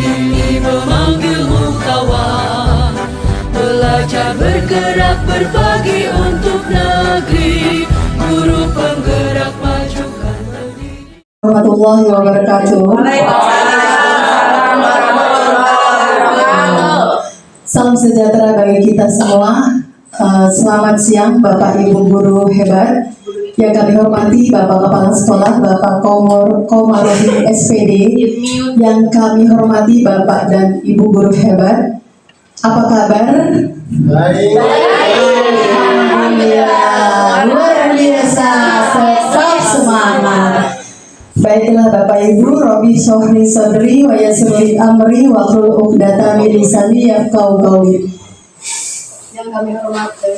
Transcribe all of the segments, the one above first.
ini memanggilmu kawan. Belajar bergerak berbagi untuk negeri, guru penggerak majukan negeri. Warahmatullahi wabarakatuh. Salam sejahtera bagi kita semua. Selamat siang Bapak Ibu guru hebat yang kami hormati, Bapak Kepala Sekolah, Bapak Komarudin SPD, yang kami hormati Bapak dan Ibu guru hebat. Apa kabar? Baik. Alhamdulillah, luar biasa, tetap semangat. Baiklah Bapak Ibu, Robi Sohri Sodri wa Yasirli Amri wa Khul Uqdata min lisani yafqahu qawli. Yang kami hormati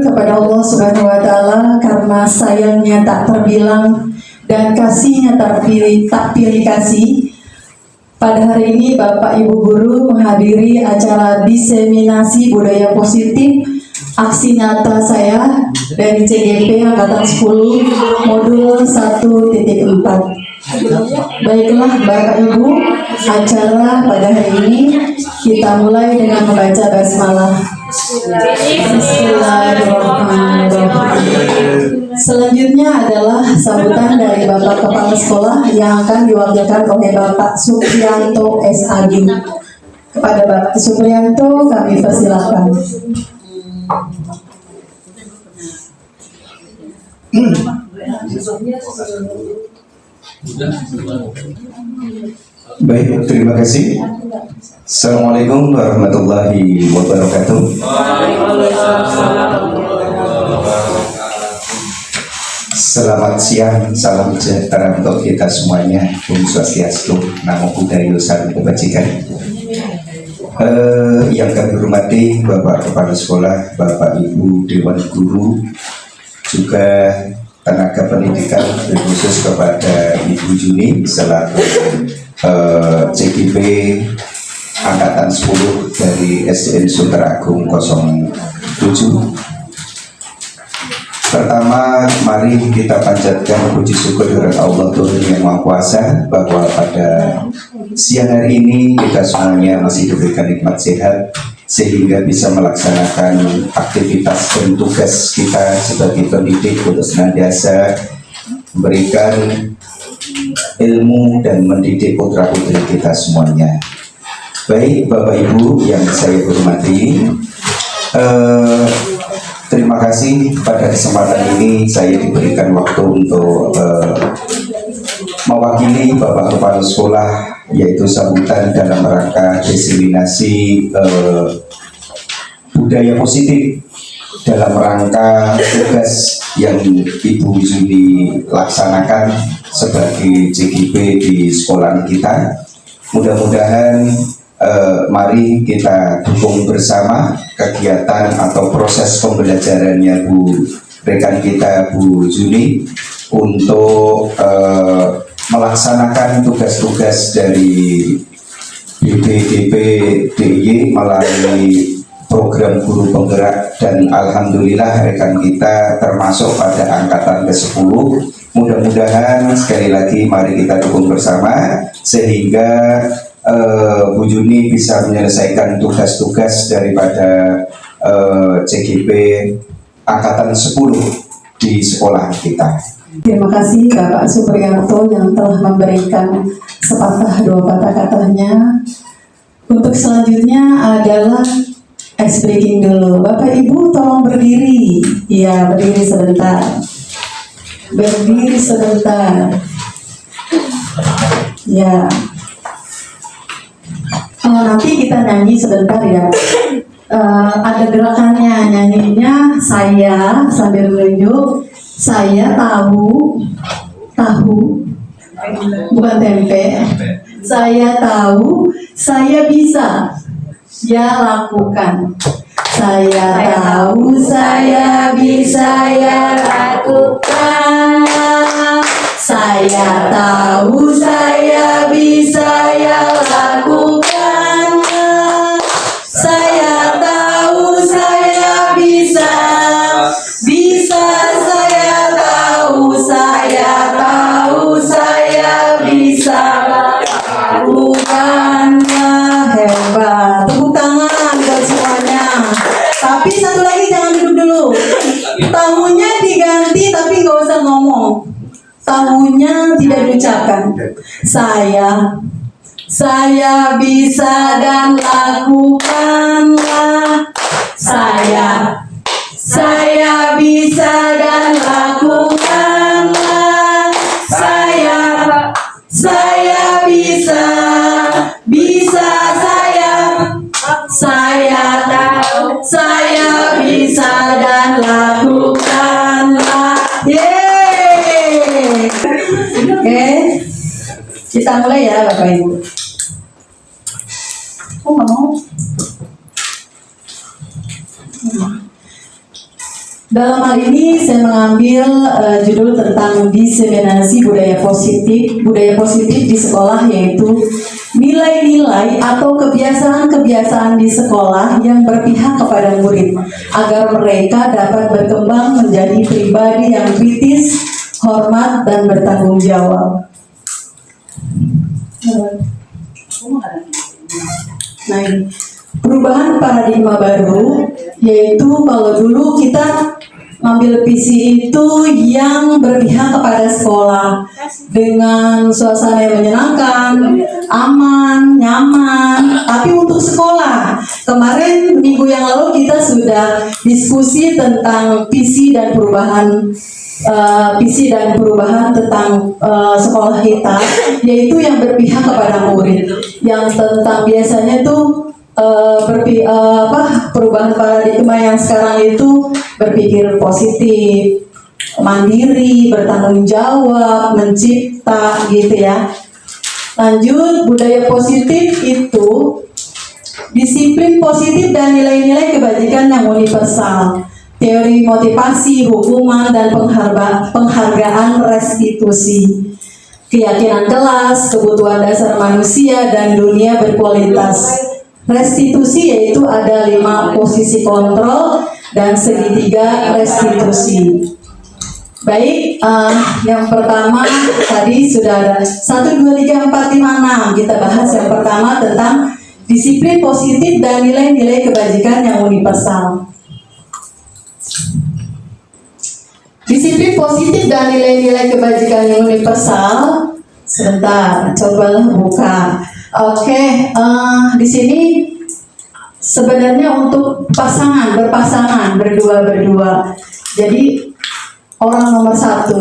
kepada Allah Subhanahu wa taala, karena sayangnya tak terbilang dan kasihnya tak pilih kasih. Pada hari ini Bapak Ibu guru menghadiri acara diseminasi budaya positif aksi nyata saya dari CGP Angkatan 10 modul 1.4. Baiklah Bapak Ibu, acara pada hari ini kita mulai dengan membaca basmalah. Bismillahirrahmanirrahim. Selanjutnya adalah sambutan dari Bapak Kepala Sekolah yang akan diwakilkan oleh Bapak Supriyanto SAG. Kepada Bapak Supriyanto kami persilakan. Baik, terima kasih. Assalamualaikum warahmatullahi wabarakatuh. Selamat siang, salam sejahtera untuk kita semuanya. Om Swastiastu, Namo Buddhaya, Salam Kebajikan. Yang kami hormati Bapak Kepala Sekolah, Bapak Ibu Dewan Guru, juga tenaga pendidikan, khusus kepada Ibu Juni selaku CGP Angkatan 10 dari SDN Sunter Agung 07. Pertama, mari kita panjatkan puji syukur kepada Allah Tuhan Yang Maha Kuasa bahwa pada siang hari ini kita semuanya masih diberikan nikmat sehat sehingga bisa melaksanakan aktivitas dan tugas kita sebagai pendidik untuk senantiasa memberikan ilmu dan mendidik putra-putri kita semuanya. Baik Bapak Ibu yang saya hormati, terima kasih pada kesempatan ini saya diberikan waktu untuk mewakili Bapak Kepala Sekolah, yaitu sambutan dalam rangka diseminasi budaya positif dalam rangka tugas yang Ibu Juni laksanakan sebagai CGP di sekolah kita. Mudah-mudahan mari kita dukung bersama kegiatan atau proses pembelajarannya Bu rekan kita Bu Juni untuk melaksanakan tugas-tugas dari BPDP DIY melalui program guru penggerak, dan alhamdulillah rekan kita termasuk pada angkatan ke-10. Mudah-mudahan sekali lagi mari kita dukung bersama sehingga Bu Juni bisa menyelesaikan tugas-tugas daripada CGP Angkatan 10 di sekolah kita. Terima kasih Bapak Supriyanto yang telah memberikan sepatah dua kata-katanya. Untuk selanjutnya adalah ice breaking dulu. Bapak Ibu tolong berdiri. Ya, berdiri sebentar. Berdiri sebentar. Ya. Nanti kita nyanyi sebentar ya. Ada gerakannya, nyanyinya saya sambil menunjuk. Saya tahu bukan tempe. Saya tahu, saya bisa. Ya, lakukan. Saya tahu, saya bisa, ya lakukan. Saya tahu, saya bisa, ya lakukan. Saya tahu, saya bisa. Bisa, saya tahu, saya tahu, saya tidak diucapkan. Saya bisa dan lakukanlah. Saya bisa dan lakukanlah. Saya bisa saya tahu, saya bisa dan lakukanlah. Yeay. Oke, kita mulai ya Bapak Ibu. Kok nggak mau? Dalam hal ini saya mengambil judul tentang diseminasi budaya positif di sekolah, yaitu nilai-nilai atau kebiasaan-kebiasaan di sekolah yang berpihak kepada murid agar mereka dapat berkembang menjadi pribadi yang kritis, hormat, dan bertanggung jawab. Nah, ini perubahan paradigma baru, yaitu kalau dulu kita ngambil visi itu yang berpihak kepada sekolah dengan suasana yang menyenangkan, aman, nyaman, tapi untuk sekolah. Kemarin minggu yang lalu kita sudah diskusi tentang visi dan perubahan tentang sekolah kita, yaitu yang berpihak kepada murid, yang tentang biasanya itu perubahan paradigma yang sekarang itu berpikir positif, mandiri, bertanggung jawab, mencipta, gitu ya. Lanjut, budaya positif itu disiplin positif dan nilai-nilai kebajikan yang universal, teori motivasi, hukuman, dan penghargaan restitusi, keyakinan kelas, kebutuhan dasar manusia, dan dunia berkualitas. Restitusi yaitu ada 5 posisi kontrol dan segitiga restitusi. Baik, yang pertama tadi sudah ada 1, 2, 3, 4, 5, 6. Kita bahas yang pertama tentang disiplin positif dan nilai-nilai kebajikan yang universal. Disiplin positif dan nilai-nilai kebajikan yang universal. Sebentar, cobalah buka. Oke, di sini sebenarnya untuk berpasangan, berdua. Jadi orang nomor 1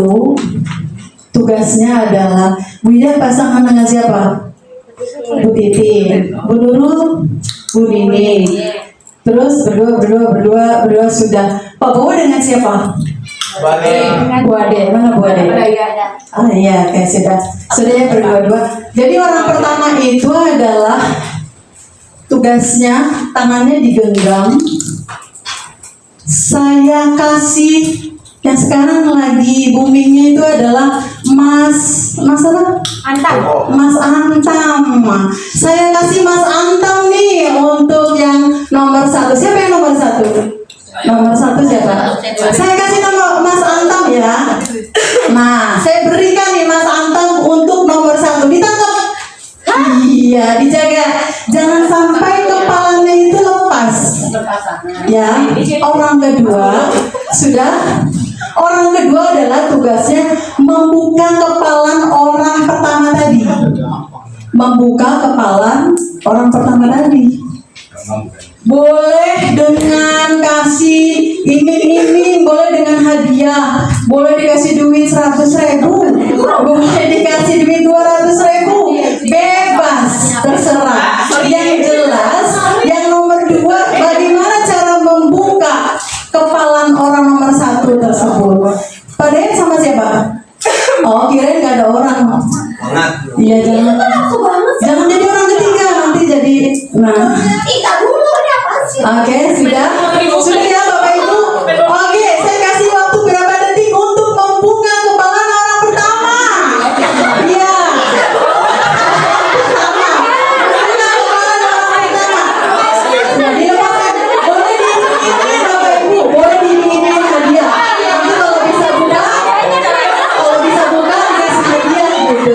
tugasnya adalah Wida pasangan dengan siapa? Bu Titin, Bu Nurul, Bu Nini. Terus berdua sudah. Pak Bowo dengan siapa? Bu Ade, mana Bu Ade? Ah iya, kayak sudah ya berdua. Jadi orang pertama itu adalah tugasnya tangannya digenggam. Saya kasih yang sekarang lagi boomingnya itu adalah Mas apa? Mas Antam. Saya kasih Mas Antam nih untuk yang nomor 1. Siapa yang nomor 1? Nomor 1 siapa? Saya kasih nama Mas Antam ya. Nah, saya berikan nih Mas Antam untuk nomor 1. Ditangkap. Iya, dijaga. Jangan sampai kepalanya itu lepas. Ya. Orang kedua adalah tugasnya membuka kepalan orang pertama tadi. Boleh dengan kasih iming-iming, boleh dengan hadiah, boleh dikasih duit 100.000, boleh dikasih duit 200.000, bebas, terserah. Yang jelas, yang nomor 2, bagaimana cara membuka kepalan orang nomor 1 tersebut. Padahal sama siapa? Oh, kirain nggak ada orang. Iya, jangan jadi orang ketiga, nanti jadi. Nah. Oke, sudah ya Bapak Ibu. Oke, saya kasih waktu berapa detik untuk membuka kepalan orang pertama. Iya. Jadi boleh diiming-iming Bapak Ibu, boleh diiming-iming hadiah. Nanti kalau bisa buka dikasih hadiah gitu.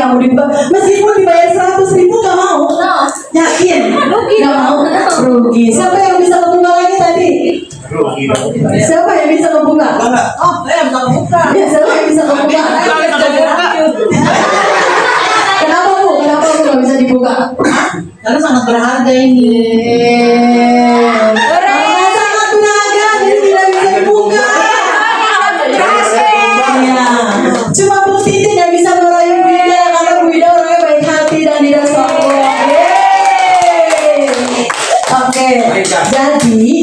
nggak mau dibuka. Meskipun dibayar 100.000 nggak mau. Yakin? Rugi. Nggak mau. Rugi. Siapa yang bisa membuka lagi tadi? Siapa yang bisa membuka? Oh, saya bisa membuka. Ya, siapa yang bisa membuka? Kenapa Bu? Kenapa Bu nggak bisa dibuka? Karena sangat berharga ini. Karena sangat berharga jadi tidak bisa dibuka. Ya. Cuma Bu Titi yang bisa merayu Bu Ida karena Bu Ida orangnya baik hati dan tidak sombong. Yeay. Oke, jadi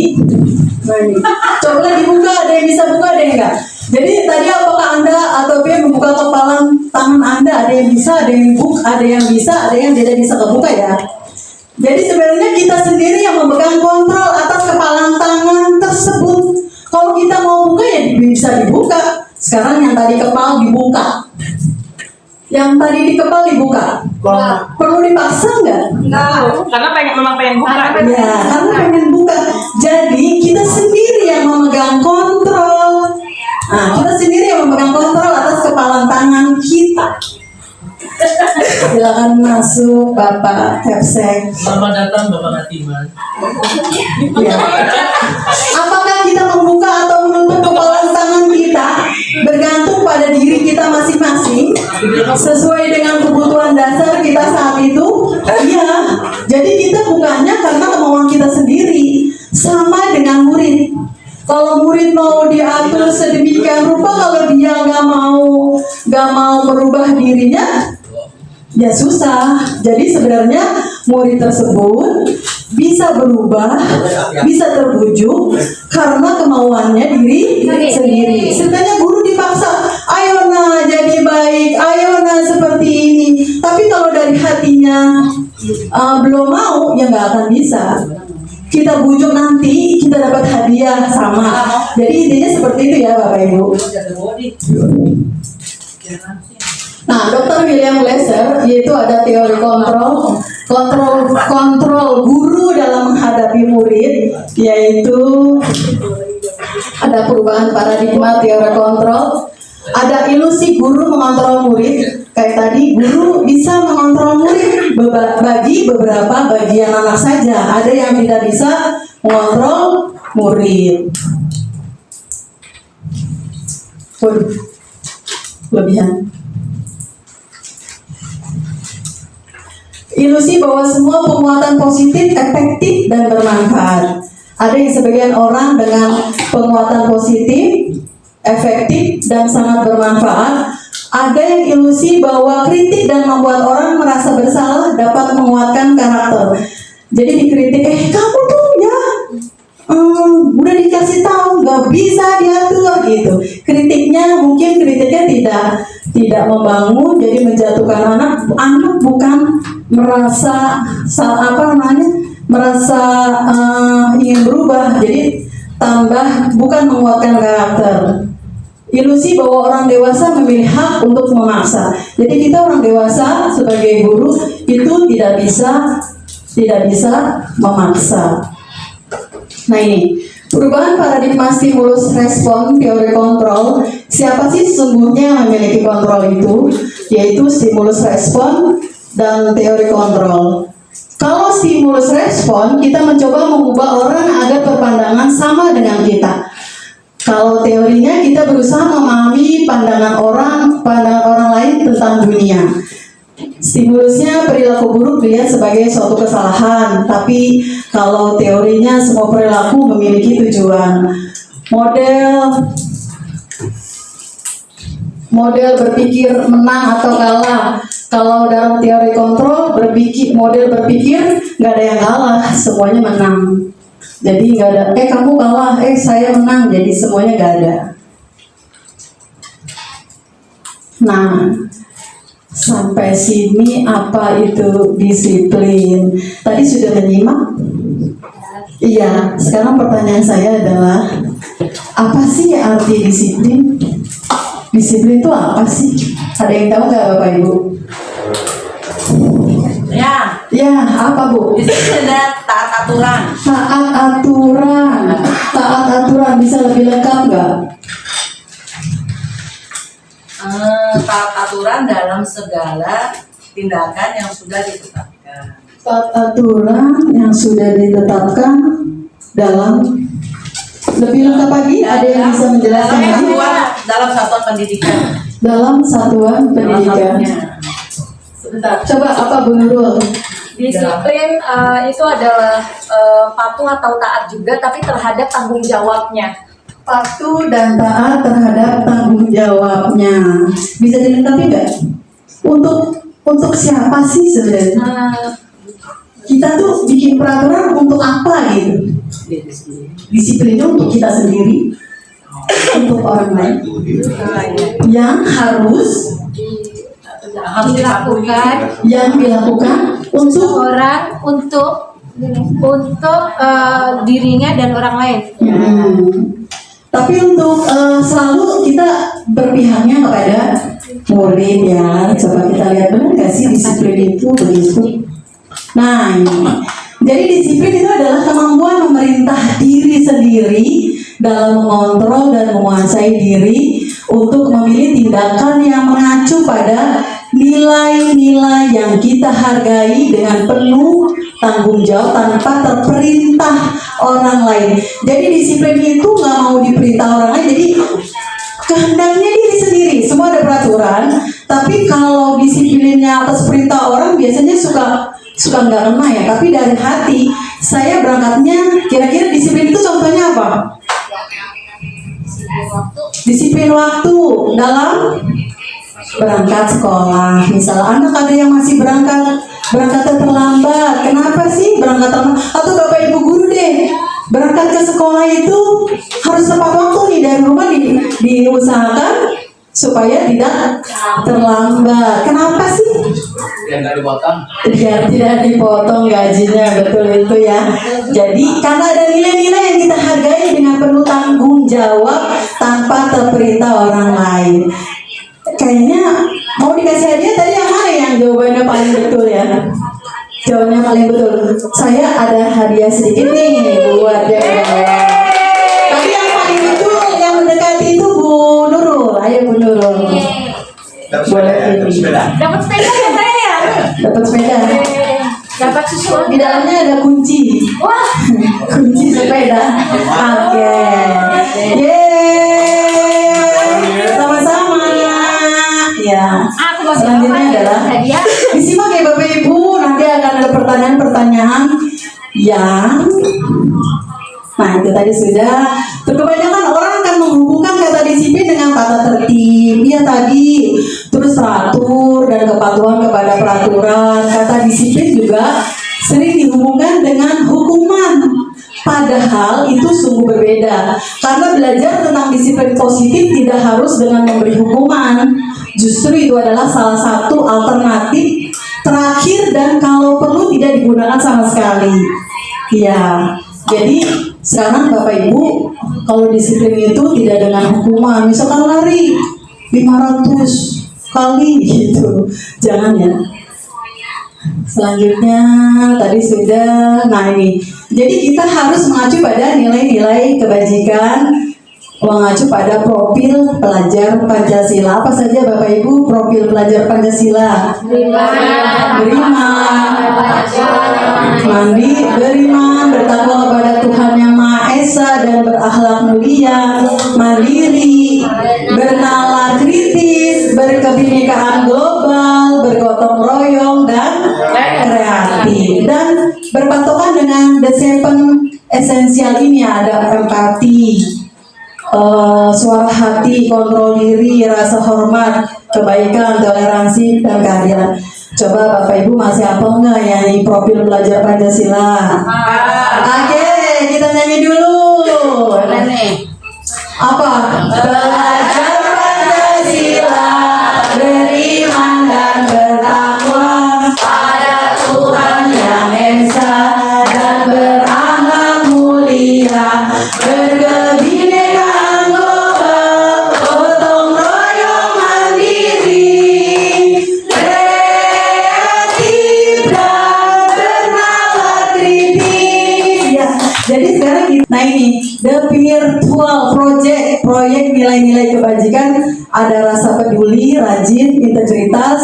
coba dibuka, ada yang bisa buka, ada yang enggak. Jadi tadi apakah Anda atau B membuka kepalan tangan Anda? Ada yang bisa, ada yang buka, ada yang bisa, ada yang tidak bisa kebuka ya. Jadi sebenarnya kita sendiri yang memegang kontrol atas kepalan tangan tersebut. Kalau kita mau buka ya bisa dibuka. Sekarang yang tadi kepal dibuka. Yang tadi di kepal dibuka. Perlu dipaksa nggak? Karena memang pengen buka. Ya, karena pengen buka. Jadi kita sendiri yang memegang kontrol. Nah, kita sendiri yang memegang kontrol atas kepalan tangan kita. Silakan masuk Bapak Kepsek. Selamat datang Bapak Ngatiman. Ya. Apakah kita membuka atau menutup kepalan tangan kita bergantung pada diri kita masing-masing sesuai dengan kebutuhan dasar kita saat itu. Iya. Jadi kita bukannya karena kemauan kita sendiri. Sama dengan murid. Kalau murid mau diatur sedemikian rupa, kalau dia nggak mau merubah dirinya, ya susah. Jadi sebenarnya murid tersebut bisa berubah, bisa terbujuk karena kemauannya diri sendiri. Sebenarnya guru dipaksa, ayo nah jadi baik, ayo nah seperti ini. Tapi kalau dari hatinya belum mau, ya nggak akan bisa. Kita bujuk nanti kita dapat hadiah sama. Jadi intinya seperti itu ya Bapak Ibu. Nah, Dr. William Glasser yaitu ada teori kontrol guru dalam menghadapi murid, yaitu ada perubahan paradigma teori kontrol. Ada ilusi guru mengontrol murid. Kayak tadi, guru bisa mengontrol murid bagi beberapa bagian anak saja. Ada yang tidak bisa mengontrol murid. Lebihan. Ilusi bahwa semua penguatan positif efektif dan bermanfaat. Ada yang sebagian orang dengan penguatan positif efektif dan sangat bermanfaat. Ada yang ilusi bahwa kritik dan membuat orang merasa bersalah dapat menguatkan karakter. Jadi dikritik, kamu tuh ya udah dikasih tahu nggak bisa diatur gitu. Kritiknya tidak membangun, jadi menjatuhkan anak bukan merasa ingin berubah, jadi bukan menguatkan karakter. Ilusi bahwa orang dewasa memiliki hak untuk memaksa. Jadi kita orang dewasa sebagai guru itu tidak bisa memaksa. Nah ini perubahan paradigma stimulus respon teori kontrol. Siapa sih sesungguhnya yang memiliki kontrol itu? Yaitu stimulus respon dan teori kontrol. Kalau stimulus respon, kita mencoba mengubah orang agar berpandangan sama dengan kita. Kalau teorinya kita berusaha memahami pandangan orang lain tentang dunia. Stimulusnya perilaku buruk dilihat sebagai suatu kesalahan, tapi kalau teorinya semua perilaku memiliki tujuan. Model berpikir menang atau kalah. Kalau dalam teori kontrol model berpikir nggak ada yang kalah, semuanya menang. Jadi nggak ada, kamu kalah, saya menang, jadi semuanya nggak ada. Nah, sampai sini apa itu disiplin? Tadi sudah menyimak? Iya, sekarang pertanyaan saya adalah, apa sih arti disiplin? Disiplin itu apa sih? Ada yang tahu nggak Bapak Ibu? Ya, apa Bu? Disiplin ada taat aturan. Taat aturan bisa lebih lengkap nggak? Taat taat aturan dalam segala tindakan yang sudah ditetapkan. Taat aturan yang sudah ditetapkan dalam lebih lengkap lagi, ada yang bisa menjelaskan lagi? Dalam satuan pendidikan. Dalam satuan pendidikan. Sebentar. Coba apa Bu Nurul? Disiplin itu adalah patuh atau taat juga, tapi terhadap tanggung jawabnya. Patuh dan taat terhadap tanggung jawabnya. Bisa dilengkapi nggak? Untuk siapa sih sebenarnya? Kita tuh bikin peraturan untuk apa gitu? Disiplinnya untuk kita sendiri, untuk orang lain, yang harus Dilakukan dilakukan untuk orang untuk dirinya dan orang lain. Tapi untuk selalu kita berpihaknya kepada murid ya. Coba kita lihat, benar nggak sih disiplin itu begitu? Nah ini, jadi disiplin itu adalah kemampuan memerintah diri sendiri dalam mengontrol dan menguasai diri untuk memilih tindakan yang mengacu pada nilai-nilai yang kita hargai dengan penuh tanggung jawab tanpa terperintah orang lain. Jadi disiplin itu nggak mau diperintah orang lain, jadi kehendaknya diri sendiri. Semua ada peraturan, tapi kalau disiplinnya atas perintah orang biasanya suka nggak kena ya. Tapi dari hati saya berangkatnya, kira-kira disiplin itu contohnya apa? Disiplin waktu dalam berangkat sekolah. Misalnya anak ada yang masih berangkatnya terlambat. Kenapa sih berangkat terlambat? Atau Bapak Ibu guru deh, berangkat ke sekolah itu harus tepat waktu nih, dari rumah diusahakan supaya tidak terlambat. Kenapa sih? Biar tidak dipotong gajinya, betul itu ya. Jadi karena ada nilai-nilai yang kita hargai dengan penuh tanggung jawab tanpa terperintah orang lain. Kayaknya mau dikasih hadiah tadi yang mana yang jawabannya paling betul ya? Jawabannya paling betul. Saya ada hadiah sedikit nih buat dia. Tadi yang paling betul yang mendekati itu Bu Nurul. Ayo Bu Nurul. Boleh pilih. Dapat sepeda ya saya ya? Dapat sepeda. Dapat sesuatu. Di dalamnya ada kunci. Wah, Kunci sepeda. Oke. Yeay. Sama-sama. Ya. aku mau Selanjutnya adalah hadiah. disimak ya Bapak Ibu. Nanti akan ada pertanyaan-pertanyaan yang itu tadi sudah. Kebanyakan orang akan menghubungkan kata disiplin dengan tata tertib. Ya tadi, terus teratur dan kepatuhan kepada peraturan. Kata disiplin juga sering dihubungkan dengan hukuman. Padahal itu sungguh berbeda. Karena belajar tentang disiplin positif tidak harus dengan memberi hukuman. Justru itu adalah salah satu alternatif terakhir dan kalau perlu tidak digunakan sama sekali. Ya, jadi sekarang Bapak Ibu kalau disiplin itu tidak dengan hukuman. Misalkan lari 500 kali gitu, jangan ya. Selanjutnya tadi sudah, ini. Jadi kita harus mengacu pada nilai-nilai kebajikan, mengacu pada profil pelajar Pancasila. Apa saja Bapak Ibu profil pelajar Pancasila? Beriman, beriman, bertakwa kepada Tuhan Yang Maha Esa dan berakhlak mulia, mandiri, bernalar kritis, berkebinekaan global, bergotong royong dan kreatif, dan berpatokan dengan the seven esensial ini. Ada empati, suara hati, kontrol diri, rasa hormat, kebaikan, toleransi, dan keadilan. Coba Bapak Ibu masih hafal nggak ya ini profil pelajar Pancasila? Oke, kita nyanyi dulu. Apa? Belajar Pancasila, beriman dan bertakwa pada Tuhan Yang Esa dan berakhlak mulia, berkebinekaan global, gotong royong mandiri, kreatif dan bernalar kritis. Ya, jadi sekarang kita, ini, The Virtual Project, proyek nilai-nilai kebajikan, ada rasa peduli, rajin, integritas,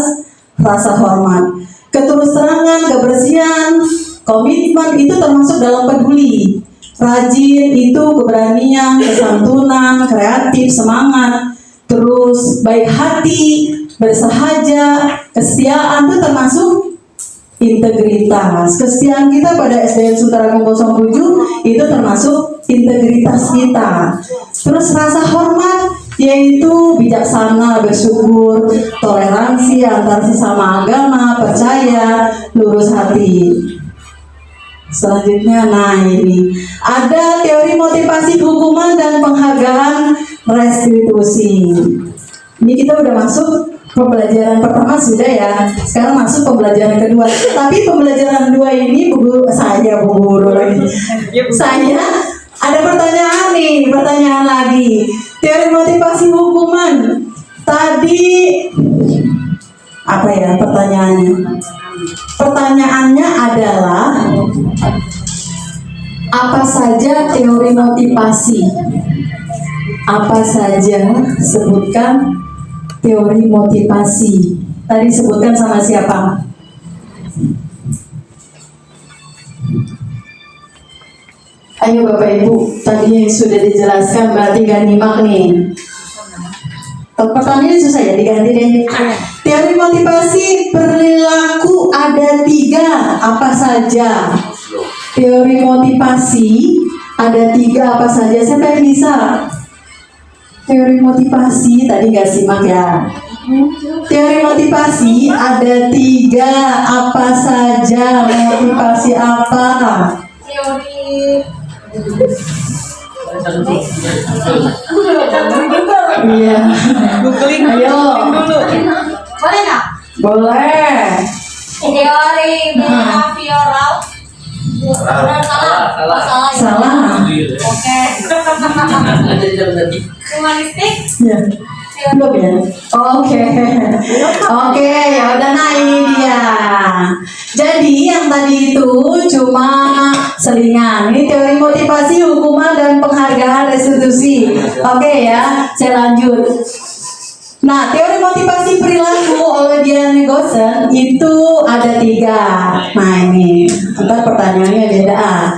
rasa hormat, keterus-terangan, kebersihan, komitmen itu termasuk dalam peduli. Rajin itu keberanian, kesantunan, kreatif, semangat, terus baik hati, bersahaja, kesetiaan itu termasuk integritas. Kesetiaan kita pada SDN Suntaragung 07 itu termasuk integritas kita. Terus rasa hormat yaitu bijaksana, bersyukur, toleransi antar sesama agama, percaya, lurus hati. Selanjutnya, nah ini ada teori motivasi hukuman dan penghargaan restitusi. Ini kita udah masuk pembelajaran pertama sudah ya. Sekarang masuk pembelajaran kedua. Tapi pembelajaran kedua ini Bu Guru lagi. Saya ada pertanyaan nih, pertanyaan lagi. Teori motivasi hukuman. Tadi apa ya pertanyaannya? Pertanyaannya adalah apa saja teori motivasi? Apa saja? Sebutkan teori motivasi. Tadi sebutkan sama siapa? Ayo Bapak Ibu, tadi sudah dijelaskan berarti gak nyimak nih. Pertanyaannya susah ya, diganti deh. Teori motivasi perilaku ada 3, apa saja? Teori motivasi ada 3, apa saja? Siapa yang bisa? Teori motivasi tadi nggak simak ya. Teori motivasi ada 3, apa saja? Motivasi apa? Teori Iya. Ayo. boleh nggak? Boleh. Teori behavioral. Salah. Salah. Oke. Humanistik. Ya. Belum ya? Oke. Oke, ya udah, nah ini dia. Jadi yang tadi itu cuma selingan. Ini teori motivasi, hukuman, dan penghargaan restitusi. Oke ya, saya lanjut. Nah, teori motivasi perilaku oleh Diane Gossen itu ada 3. Nah ini, ntar pertanyaannya beda.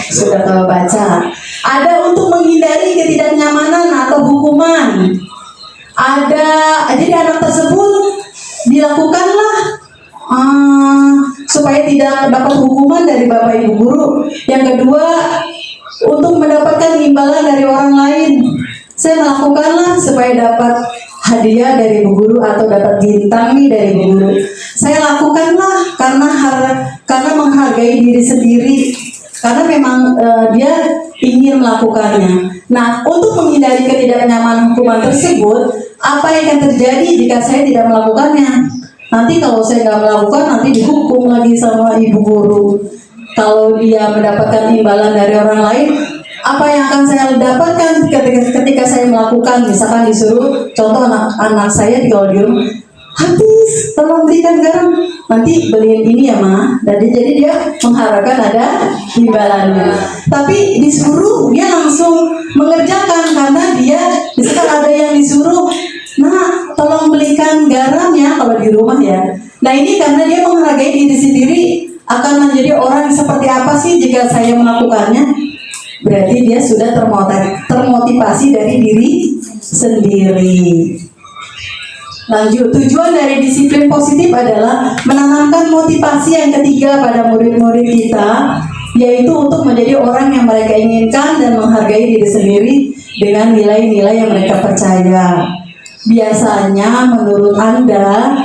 Sudah tahu baca. Ada untuk menghindari ketidaknyamanan atau hukuman. Ada, jadi anak tersebut dilakukanlah supaya tidak dapat hukuman dari Bapak Ibu guru. Yang kedua, untuk mendapatkan imbalan dari orang lain. Saya melakukanlah supaya dapat hadiah dari Bu Guru atau dapat bintang nih dari Bu Guru. Saya lakukanlah karena menghargai diri sendiri. Karena memang dia ingin melakukannya. Nah, untuk menghindari ketidaknyamanan hukuman tersebut, apa yang akan terjadi jika saya tidak melakukannya? Nanti kalau saya nggak melakukan, nanti dihukum lagi sama Ibu Guru. Kalau dia mendapatkan imbalan dari orang lain, apa yang akan saya dapatkan ketika saya melakukan? Misalkan disuruh, contoh anak saya kalau di rumah, habis, tolong belikan garam, nanti beliin ini ya Ma. Jadi dia mengharapkan ada imbalannya. Tapi disuruh dia langsung mengerjakan karena dia misalkan ada yang disuruh, nah tolong belikan garam ya kalau di rumah ya. Nah ini karena dia menghargai diri sendiri, akan menjadi orang seperti apa sih jika saya melakukannya? Berarti dia sudah termotivasi dari diri sendiri. Lanjut, tujuan dari disiplin positif adalah menanamkan motivasi yang ketiga pada murid-murid kita, yaitu untuk menjadi orang yang mereka inginkan dan menghargai diri sendiri dengan nilai-nilai yang mereka percaya. Biasanya menurut Anda,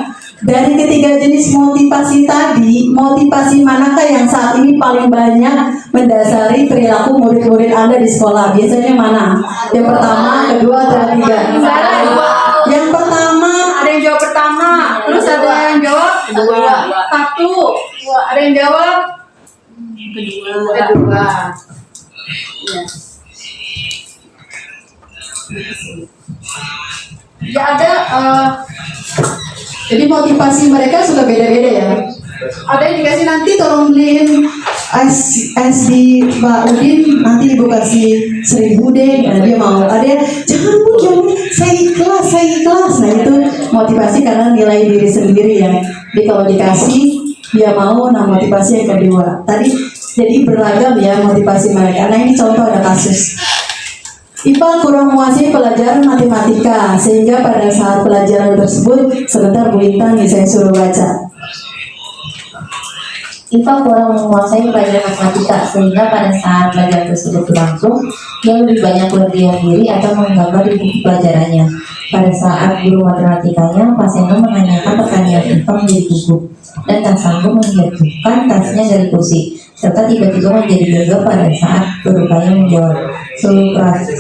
dari ketiga jenis motivasi tadi, motivasi manakah yang saat ini paling banyak mendasari perilaku murid-murid Anda di sekolah? Biasanya mana? Yang pertama, kedua, atau ketiga? Yang pertama, ada yang jawab pertama, terus ada yang jawab kedua. Satu, ada yang jawab kedua. Ya ada. Jadi motivasi mereka suka beda-beda ya. Ada yang dikasih nanti tolong beliin SD Pak Udin nanti ibu kasih 1.000 deh, nah, dia mau. Ada yang, jangan bu, jangan, saya ikhlas. Nah itu motivasi karena nilai diri sendiri ya. Jadi kalau dikasih dia mau, nah motivasi yang kedua. Tadi jadi beragam ya motivasi mereka. Nah ini contoh ada kasus. IPA kurang menguasai pelajaran matematika sehingga pada saat pelajaran tersebut sebentar Bu Intan nih saya suruh baca. IPA kurang menguasai pelajaran matematika sehingga pada saat pelajaran tersebut berlangsung dia lebih banyak berdiam diri atau menggambar di buku pelajarannya. Pada saat guru matematikanya, Pak Seno menanyakan pertanyaan IPA menjadi gugup dan tak sanggup menjatuhkan tasnya dari kursi, serta tiba-tiba menjadi gegap pada saat berupaya menjawab.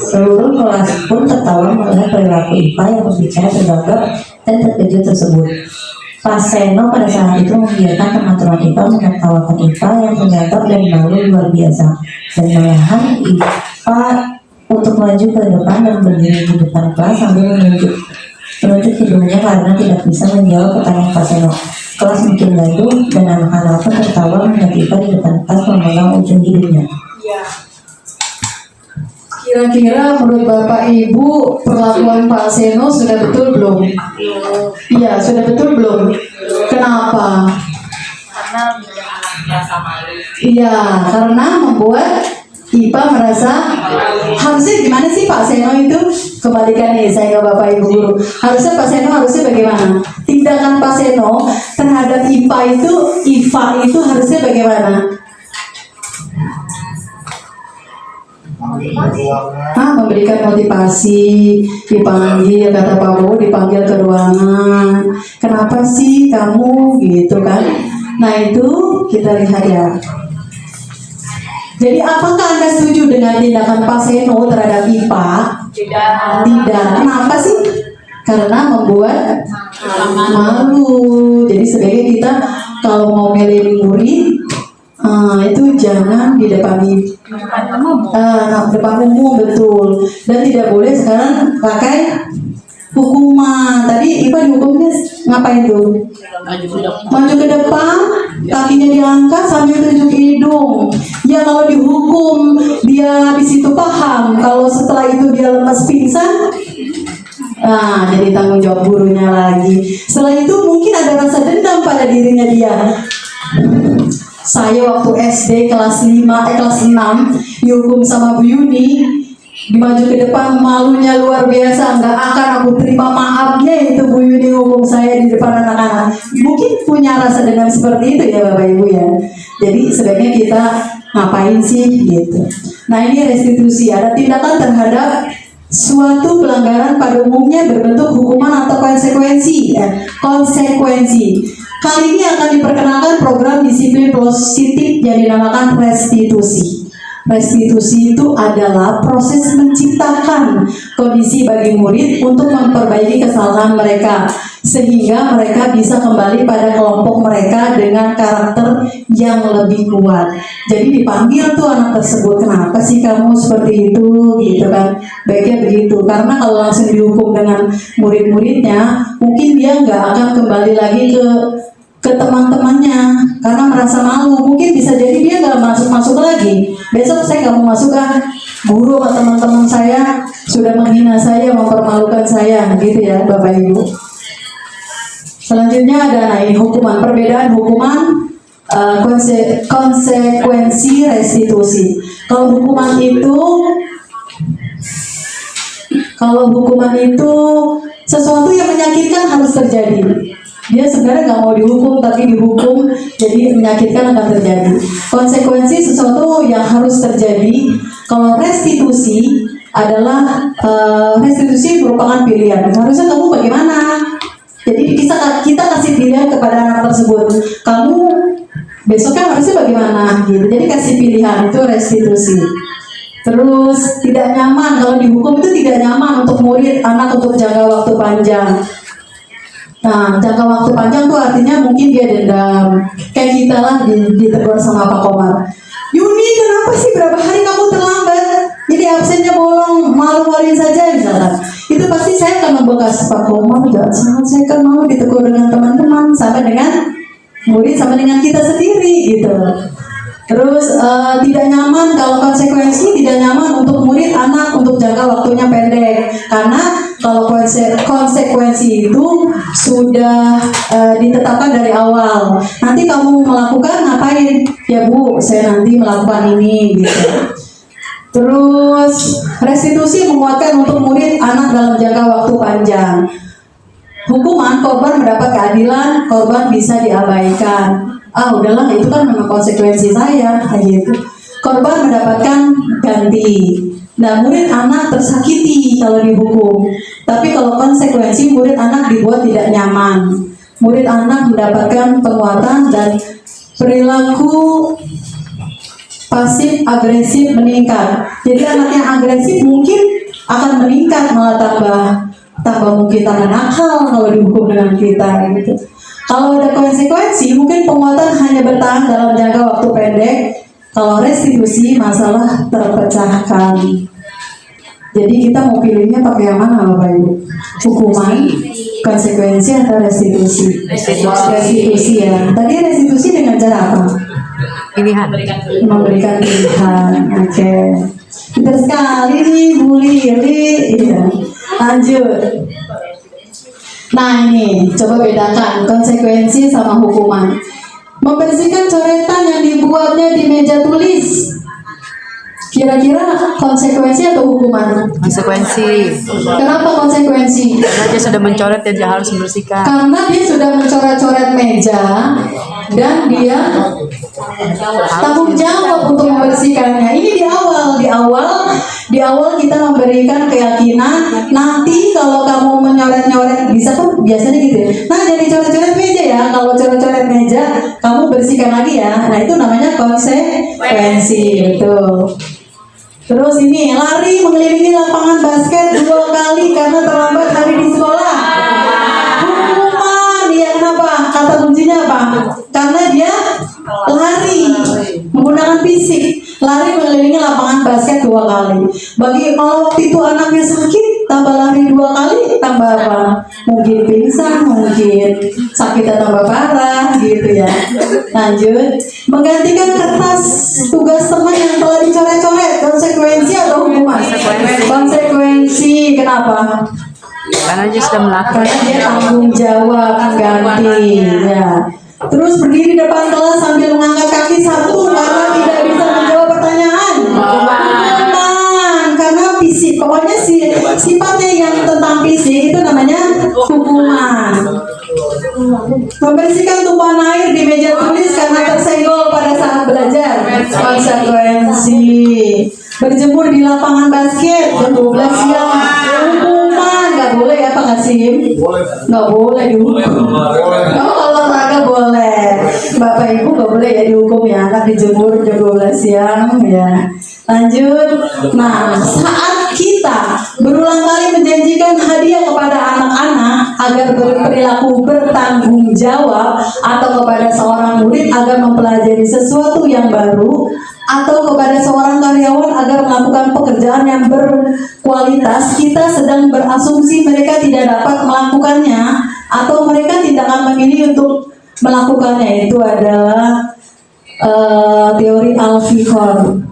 Seluruh kelas pun tertawa melihat perilaku IPA yang berbicara tergagap dan terkejut tersebut. Pak Seno pada saat itu membiarkan teman-teman IPA menertawakan IPA yang tergagap dan malu luar biasa, dan malahan IPA untuk maju ke depan dan berdiri di depan kelas sambil menunjuk hidungnya karena tidak bisa menjawab pertanyaan Pak Seno. Kelas makin gaduh dan anak-anak pun tertawa melihat IPA di depan kelas memegang ujung hidungnya. Kira-kira menurut Bapak Ibu perlakuan Pak Seno sudah betul belum? Iya, sudah betul belum? Kenapa? Karena bikin anak merasa malu. Iya, karena membuat IPA merasa harusnya gimana sih Pak Seno itu? Kebalikan nih saya ke Bapak Ibu guru. Harusnya Pak Seno harusnya bagaimana? Tindakan Pak Seno terhadap IPA itu harusnya bagaimana? Memberikan motivasi, dipanggil, kata Pak Bowo, dipanggil ke ruangan. Kenapa sih kamu gitu kan? Nah itu kita lihat ya. Jadi apakah Anda setuju dengan tindakan Pak Seno terhadap IPA? Tidak. Kenapa sih? Karena membuat malu. Jadi sebaiknya kita kalau mau milih murid itu jangan di depan depan umum, betul, dan tidak boleh sekarang pakai hukuman. Tadi IPA dihukumnya ngapain tuh? Maju ke depan, kakinya diangkat sambil tunjuk hidung. Ya kalau dihukum dia habis itu paham, kalau setelah itu dia lemas pingsan, jadi tanggung jawab gurunya lagi. Setelah itu mungkin ada rasa dendam pada dirinya dia. Saya waktu SD kelas 6 dihukum sama Bu Yuni, dimaju ke depan, malunya luar biasa, nggak akan aku terima maafnya itu Bu Yuni hukum saya di depan anak-anak. Mungkin punya rasa dendam seperti itu ya Bapak Ibu ya. Jadi sebaiknya kita ngapain sih gitu. Nah ini restitusi, ada tindakan terhadap suatu pelanggaran pada umumnya berbentuk hukuman atau konsekuensi. Kali ini akan diperkenalkan program disiplin positif yang dinamakan restitusi. Restitusi itu adalah proses menciptakan kondisi bagi murid untuk memperbaiki kesalahan mereka sehingga mereka bisa kembali pada kelompok mereka dengan karakter yang lebih kuat. Jadi dipanggil tuh anak tersebut, kenapa sih kamu seperti itu gitu kan? Baiknya begitu, karena kalau langsung dihukum dengan murid-muridnya, mungkin dia nggak akan kembali lagi ke teman-temannya karena merasa malu. Mungkin bisa jadi dia nggak masuk lagi. Besok saya nggak mau masuk kan, guru atau teman-teman saya sudah menghina saya, mempermalukan saya, gitu ya Bapak Ibu. Selanjutnya ada ini hukuman, perbedaan hukuman, konsekuensi restitusi. Kalau hukuman itu sesuatu yang menyakitkan harus terjadi. Dia sebenarnya nggak mau dihukum, tapi dihukum, jadi menyakitkan akan terjadi. Konsekuensi sesuatu yang harus terjadi. Kalau restitusi adalah restitusi merupakan pilihan. Harusnya kamu bagaimana? Jadi kita kasih pilihan kepada anak tersebut. Kamu besoknya harusnya bagaimana? Gitu. Jadi kasih pilihan, itu restitusi. Terus tidak nyaman, kalau dihukum itu tidak nyaman untuk murid, anak untuk jangka waktu panjang. Nah, jangka waktu panjang tuh artinya mungkin dia dendam. Kayak kita lah ditegur sama Pak Komar. Yuni, kenapa sih berapa hari kamu terlambat? Jadi absennya bolong, malu-maluin saja misalkan. Itu pasti saya akan membekas Pak Komar, jangan sangat saya kan mau ditegur dengan teman-teman, sampai dengan murid, sampai dengan kita sendiri gitu. Terus tidak nyaman, kalau konsekuensi tidak nyaman untuk murid anak untuk jangka waktunya pendek, karena kalau konsekuensi itu sudah ditetapkan dari awal. Nanti kamu melakukan ngapain? Ya Bu, saya nanti melakukan ini gitu. Terus restitusi menguatkan untuk murid anak dalam jangka waktu panjang. Hukuman, korban mendapat keadilan, korban bisa diabaikan. Udahlah, itu kan memang konsekuensi saya, gitu. Korban mendapatkan ganti. Nah, murid anak tersakiti kalau dihukum. Tapi kalau konsekuensi, murid anak dibuat tidak nyaman. Murid anak mendapatkan penguatan dan perilaku pasif agresif meningkat. Jadi anak yang agresif mungkin akan meningkat, malah tambah mungkin tambah nakal kalau dihukum dengan kita, gitu. Kalau ada konsekuensi, mungkin penguatan hanya bertahan dalam jangka waktu pendek. Kalau restitusi, masalah terpecahkan. Jadi kita mau pilihnya pakai yang mana, Bapak Ibu? Hukuman, konsekuensi, atau restitusi? Restitusi ya. Tadi restitusi dengan cara apa? Pilihan. Memberikan pilihan. Oke. Pintar sekali nih Bu Lili. Iya. Lanjut. Nah ini, coba bedakan konsekuensi sama hukuman. Membersihkan coretan yang dibuatnya di meja tulis. Kira-kira konsekuensi atau hukuman? Konsekuensi. Kenapa konsekuensi? Karena dia sudah mencoret dan dia harus membersihkan. Karena dia sudah mencoret-coret meja dan dia tanggung jawab untuk membersihkannya. Ini di awal kita memberikan keyakinan, nanti kalau kamu menyoret-nyoret, bisa kan biasanya gitu ya. Nah, jadi coret-coret meja ya. Kalau coret-coret meja, kamu bersihkan lagi ya. Nah, itu namanya konsekuensi, betul. Terus ini, lari mengelilingi lapangan basket 2 kali karena terlambat hari di sekolah. Hukuman, ya kenapa? Kata kuncinya apa? Karena dia lari menggunakan fisik. Lari mengelilingi lapangan basket 2 kali. Bagi kalau waktu itu anaknya sakit, tambah lari 2 kali, tambah apa? Mungkin pingsan, mungkin sakitnya tambah parah, gitu ya. Lanjut, menggantikan kertas tugas teman yang telah dicoret-coret. Konsekuensi atau hukuman? Konsekuensi. Kenapa? Karena dia sudah melakukan. Karena dia tanggung jawab ganti. Ya. Terus berdiri depan kelas sambil mengangkat kaki 1 karena tidak bisa menjawab pertanyaan. Hukuman. Karena fisik. Pokoknya sifatnya yang tentang fisik itu namanya hukuman. Membersihkan tumpahan air di meja tulis karena tersenggol pada saat belajar. Konsekuensi. Berjemur di lapangan basket jam 12 siang. Hukuman. Gak boleh ya Pak Kasim? Gak boleh dihukum. Kalau olahraga boleh. Bapak Ibu gak boleh ya dihukum ya. Anak dijemur jam 12 siang ya. Lanjut. Nah, saat kita berulang kali menjanjikan hadiah kepada anak-anak agar berperilaku bertanggung jawab, atau kepada seorang murid agar mempelajari sesuatu yang baru, atau kepada seorang karyawan agar melakukan pekerjaan yang berkualitas, kita sedang berasumsi mereka tidak dapat melakukannya atau mereka tidak akan memilih untuk melakukannya. Itu adalah teori Alfikon.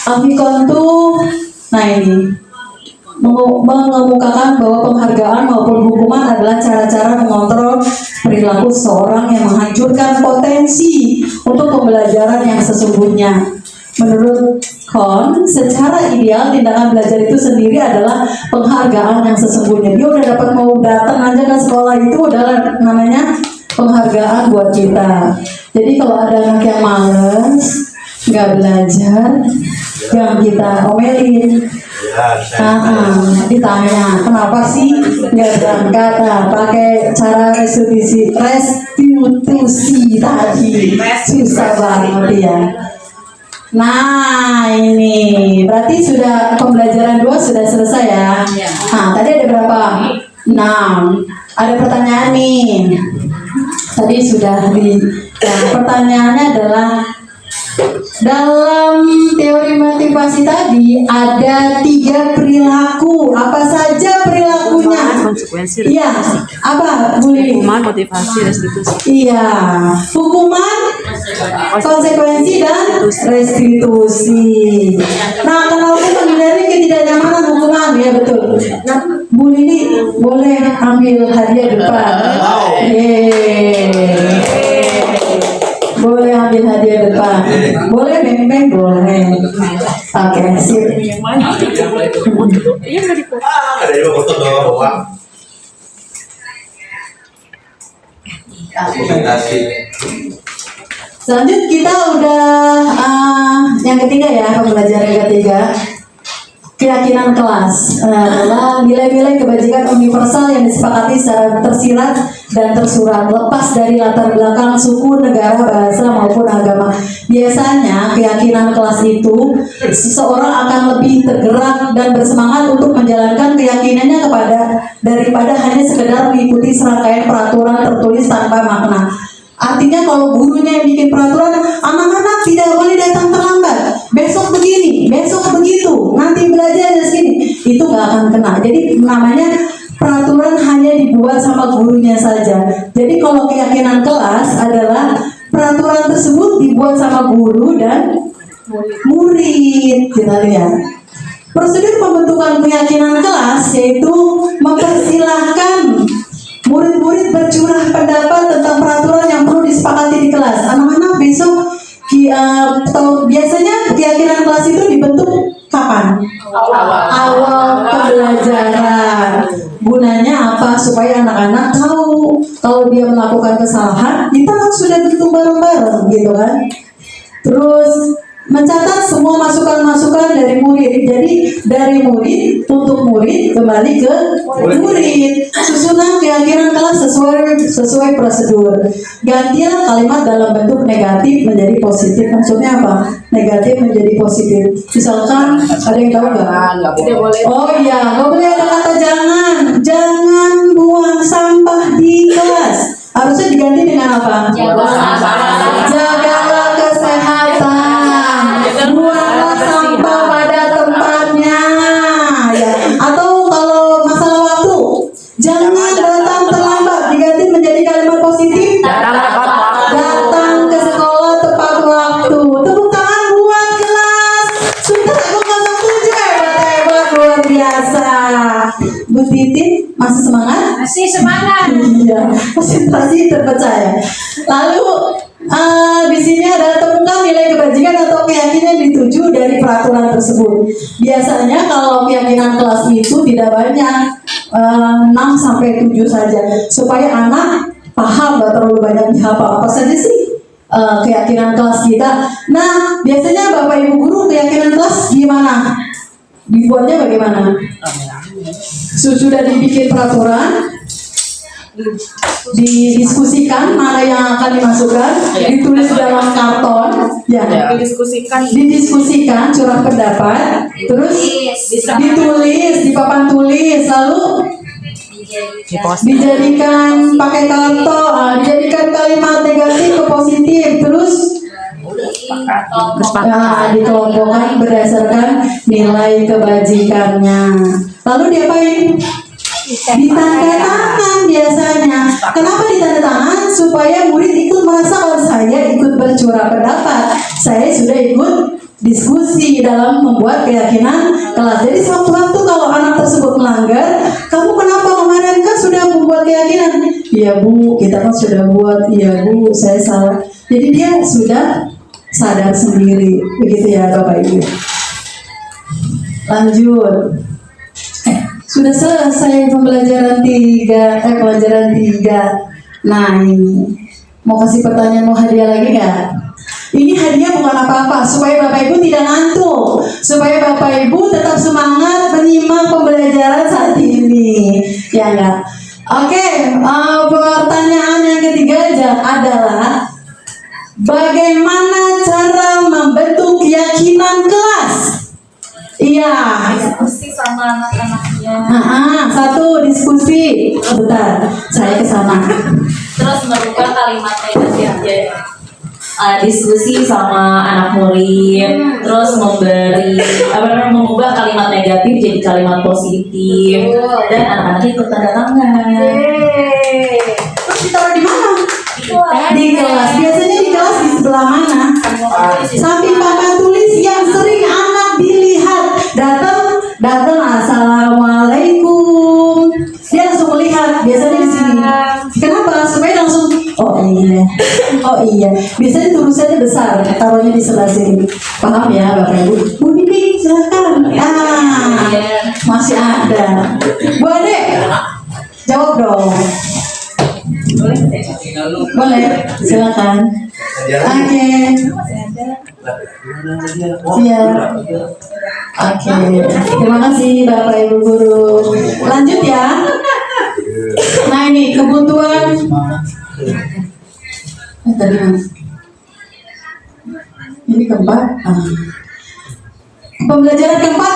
Alfikon tuh, nah ini mengemukakan bahwa penghargaan maupun hukuman adalah cara-cara mengontrol perilaku seseorang yang menghancurkan potensi untuk pembelajaran yang sesungguhnya. Menurut Kohn, secara ideal tindakan belajar itu sendiri adalah penghargaan yang sesungguhnya. Dia udah dapat mau datang aja ke sekolah, itu adalah namanya penghargaan buat kita. Jadi kalau ada anak yang males, nggak belajar, yang kita omelin. Ditanya kenapa sih nggak berangkat, pakai cara restitusi tadi, susah banget ya. Nah ini berarti sudah pembelajaran 2 sudah selesai ya. Nah tadi ada berapa? 6. Ada pertanyaan nih. Tadi sudah pertanyaannya adalah, dalam teori motivasi tadi ada 3 perilaku. Apa saja perilakunya? Konsekuensi. Iya. Apa, Bu Lili? Hukuman, motivasi, restitusi. Iya. Hukuman, konsekuensi dan restitusi. Nah, kalau menghindari ketidaknyamanan hukuman, ya betul. Nah, Bu Lili boleh ambil hadiah depan. Yeay. Boleh ambil hadiah depan. Boleh beng-beng, boleh. Oke, sip. Selanjutnya kita udah yang ketiga ya, pembelajaran yang ketiga, keyakinan kelas adalah nilai-nilai kebajikan universal yang disepakati secara tersirat dan tersurat, lepas dari latar belakang suku, negara, bahasa maupun agama. Biasanya keyakinan kelas itu seseorang akan lebih tergerak dan bersemangat untuk menjalankan keyakinannya daripada hanya sekedar mengikuti serangkaian peraturan tertulis tanpa makna. Artinya kalau gurunya yang bikin peraturan, anak-anak tidak boleh datang terlambat, besok begini, besok begitu, nanti belajar dari sini, itu nggak akan kena. Jadi namanya peraturan hanya dibuat sama gurunya saja. Jadi kalau keyakinan kelas adalah peraturan tersebut dibuat sama guru dan murid. Kita lihat prosedur pembentukan keyakinan kelas, yaitu mempersilahkan murid-murid bercurah pendapat tentang peraturan yang perlu disepakati di kelas. Anak-anak besok biasanya keyakinan kelas itu dibentuk kapan? Awal pembelajaran. Gunanya apa? Supaya anak-anak tahu kalau dia melakukan kesalahan, kita kan sudah bentuk bareng-bareng, gitu kan? Terus mencatat semua masukan-masukan dari murid. Jadi dari murid untuk murid kembali ke murid. Susunan keyakinan kelas sesuai prosedur. Gantilah kalimat dalam bentuk negatif menjadi positif. Maksudnya apa? Negatif menjadi positif. Misalkan ada yang tahu nggak? Tidak boleh. Oh iya, nggak boleh ada kata jangan buang sampah di kelas. Harusnya diganti dengan apa? Jagalah kesehatan. Buanglah sampah pada tempatnya, ya. Atau kalau masalah waktu, jangan datang terlambat, diganti menjadi kalimat positif. Datang ke sekolah tepat waktu. Tepuk tangan buat kelas Sunter 07. Hebat, luar biasa. Bu Titin masih semangat? Masih semangat. Iya, konsentrasi terpercaya. Lalu di sini ada temukan nilai kebajikan atau keyakinan dituju dari peraturan tersebut. Biasanya kalau keyakinan kelas itu tidak banyak, 6-7 saja, supaya anak paham, gak terlalu banyak dihafal. Apa saja sih keyakinan kelas kita? Nah, biasanya Bapak Ibu guru keyakinan kelas gimana? Dibuatnya bagaimana? Sudah dibikin peraturan, didiskusikan mana yang akan dimasukkan, ditulis dalam karton, ya, didiskusikan curah pendapat, terus ditulis di papan tulis, lalu dijadikan pakai karton, dijadikan kalimat negatif ke positif, terus dikelompokkan berdasarkan nilai kebajikannya. Lalu diapain? Ditanda tangan biasanya. Kenapa ditanda tangan? Supaya murid ikut merasa kalau saya ikut bercurah pendapat, saya sudah ikut diskusi dalam membuat keyakinan kelas. Jadi sewaktu-waktu kalau anak tersebut melanggar, kamu kenapa kemarin kan sudah membuat keyakinan? Iya Bu, kita kan sudah buat. Iya Bu, saya salah. Jadi dia sudah sadar sendiri, begitu ya Bapak Ibu. Lanjut. Sudah selesai pelajaran 3. Nah ini mau kasih pertanyaan, mau hadiah lagi nggak? Ini hadiah bukan apa-apa, supaya Bapak Ibu tidak ngantuk, supaya Bapak Ibu tetap semangat menyimak pembelajaran saat ini, ya enggak? Oke, pertanyaan yang ketiga adalah bagaimana cara membentuk keyakinan kelas? Iya. Diskusi sama anak-anaknya. Satu diskusi. Bentar, saya ke sana. Terus merubah kalimat negatif, diskusi sama anak murid, terus mengubah kalimat negatif jadi kalimat positif, dan anak-anaknya ikut tanda tangan. Terus ditaruh di mana? Di kelas. Biasanya di kelas di sebelah Datang, assalamualaikum. Dia langsung melihat, biasanya di sini. Kenapa? Supaya langsung, oh iya, oh iya. Biasanya tulisannya besar, taruhnya di sebelah sini. Paham ya Bapak Ibu? Bu Bibi, silakan. Masih ada. Bu Ade, jawab dong. Boleh, silakan. Oke. Iya. Oke. Terima kasih Bapak Ibu guru. Lanjut ya. Nah ini kebutuhan. Tadi Mas. Ini keempat. Pembelajaran keempat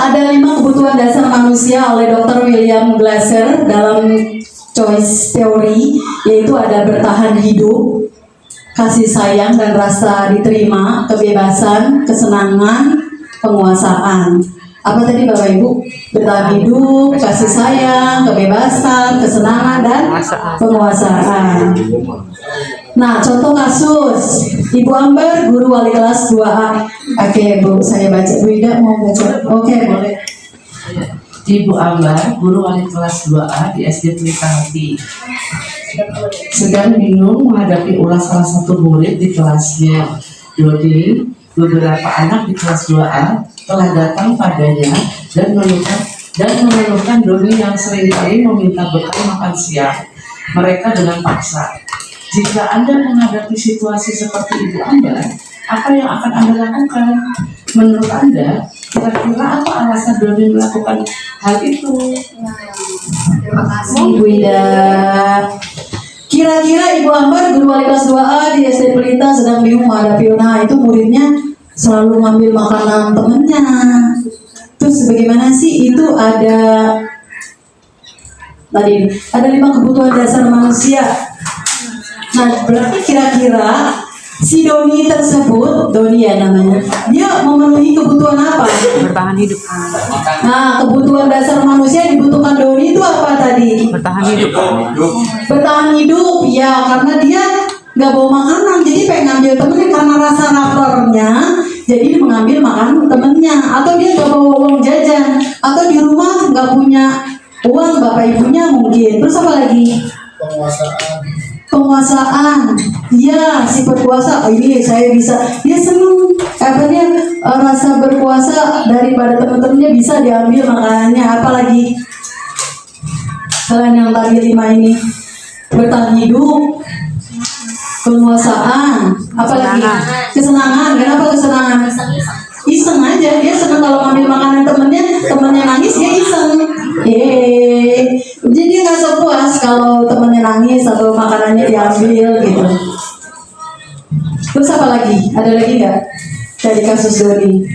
ada 5 kebutuhan dasar manusia oleh Dr. William Glasser dalam choice theory, yaitu ada bertahan hidup, kasih sayang dan rasa diterima, kebebasan, kesenangan, penguasaan. Apa tadi Bapak Ibu? Bertahan hidup, kasih sayang, kebebasan, kesenangan dan penguasaan. Nah, contoh kasus Ibu Amber, guru wali kelas 2A. Oke Bu, saya baca. Bu Ida mau baca? Oke, boleh. Ibu Ambar, guru wali kelas 2A di SD Pelita Hati, sedang bingung menghadapi ulah salah satu murid di kelasnya. Dodi, beberapa anak di kelas 2A telah datang padanya dan mengeluhkan Dodi yang seringkali meminta bekal makan siang mereka dengan paksa. Jika Anda menghadapi situasi seperti Ibu Ambar, apa yang akan Anda lakukan? Menurut Anda, kira-kira apa alasan Dodi melakukan hal itu? Terima kasih Bu Ida. Kira-kira Ibu Ambar, guru wali kelas 2A di SD Pelita sedang bingung menghadapi itu muridnya selalu ngambil makanan temennya. Terus bagaimana sih? Itu ada 5 kebutuhan dasar manusia. Nah, berarti kira-kira si Doni tersebut, Doni ya namanya, dia memenuhi kebutuhan apa? Bertahan hidup. Nah, kebutuhan dasar manusia yang dibutuhkan Doni itu apa tadi? Bertahan hidup. Bertahan hidup, ya karena dia nggak bawa makanan, jadi pengen ngambil temennya karena rasa laparnya, jadi dia mengambil makanan temennya, atau dia nggak bawa uang jajan, atau di rumah nggak punya uang bapak ibunya mungkin. Terus apa lagi? Penguasaan, ya si berkuasa. Oh ini saya bisa, dia seneng dia rasa berkuasa daripada teman-temannya bisa diambil makanannya. Apalagi selain yang tadi 5 ini, bertahan hidup, penguasaan, apalagi kesenangan. Kenapa kesenangan? Iseng aja, dia seneng kalau ngambil makanan temennya nangis dia iseng. Jadi dia nggak sepuas kalau temennya nangis atau makanannya diambil gitu. Terus apa lagi? Ada lagi nggak dari kasus Doni?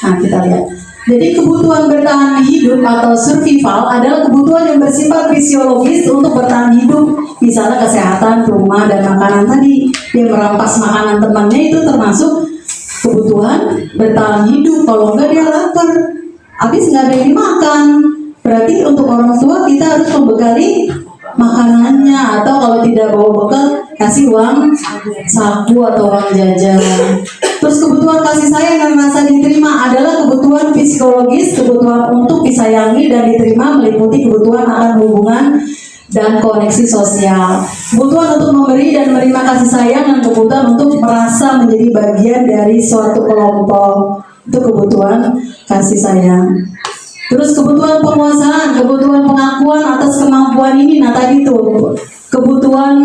Nah kita lihat. Jadi kebutuhan bertahan hidup atau survival adalah kebutuhan yang bersifat fisiologis untuk bertahan hidup. Misalnya kesehatan, rumah, dan makanan tadi. Dia merampas makanan temannya itu termasuk kebutuhan bertahan hidup. Kalau enggak dia lapar, habis nggak ada yang dimakan. Berarti untuk orang tua kita harus membekali makanannya, atau kalau tidak bawa bekal kasih uang saku atau uang jajan. Terus kebutuhan kasih sayang dan rasa diterima adalah kebutuhan psikologis, kebutuhan untuk disayangi dan diterima meliputi kebutuhan akan hubungan dan koneksi sosial, kebutuhan untuk memberi dan menerima kasih sayang, dan kebutuhan untuk merasa menjadi bagian dari suatu kelompok. Itu kebutuhan kasih sayang. Terus kebutuhan penguasaan, kebutuhan pengakuan atas kemampuan ini. Nah tadi tuh kebutuhan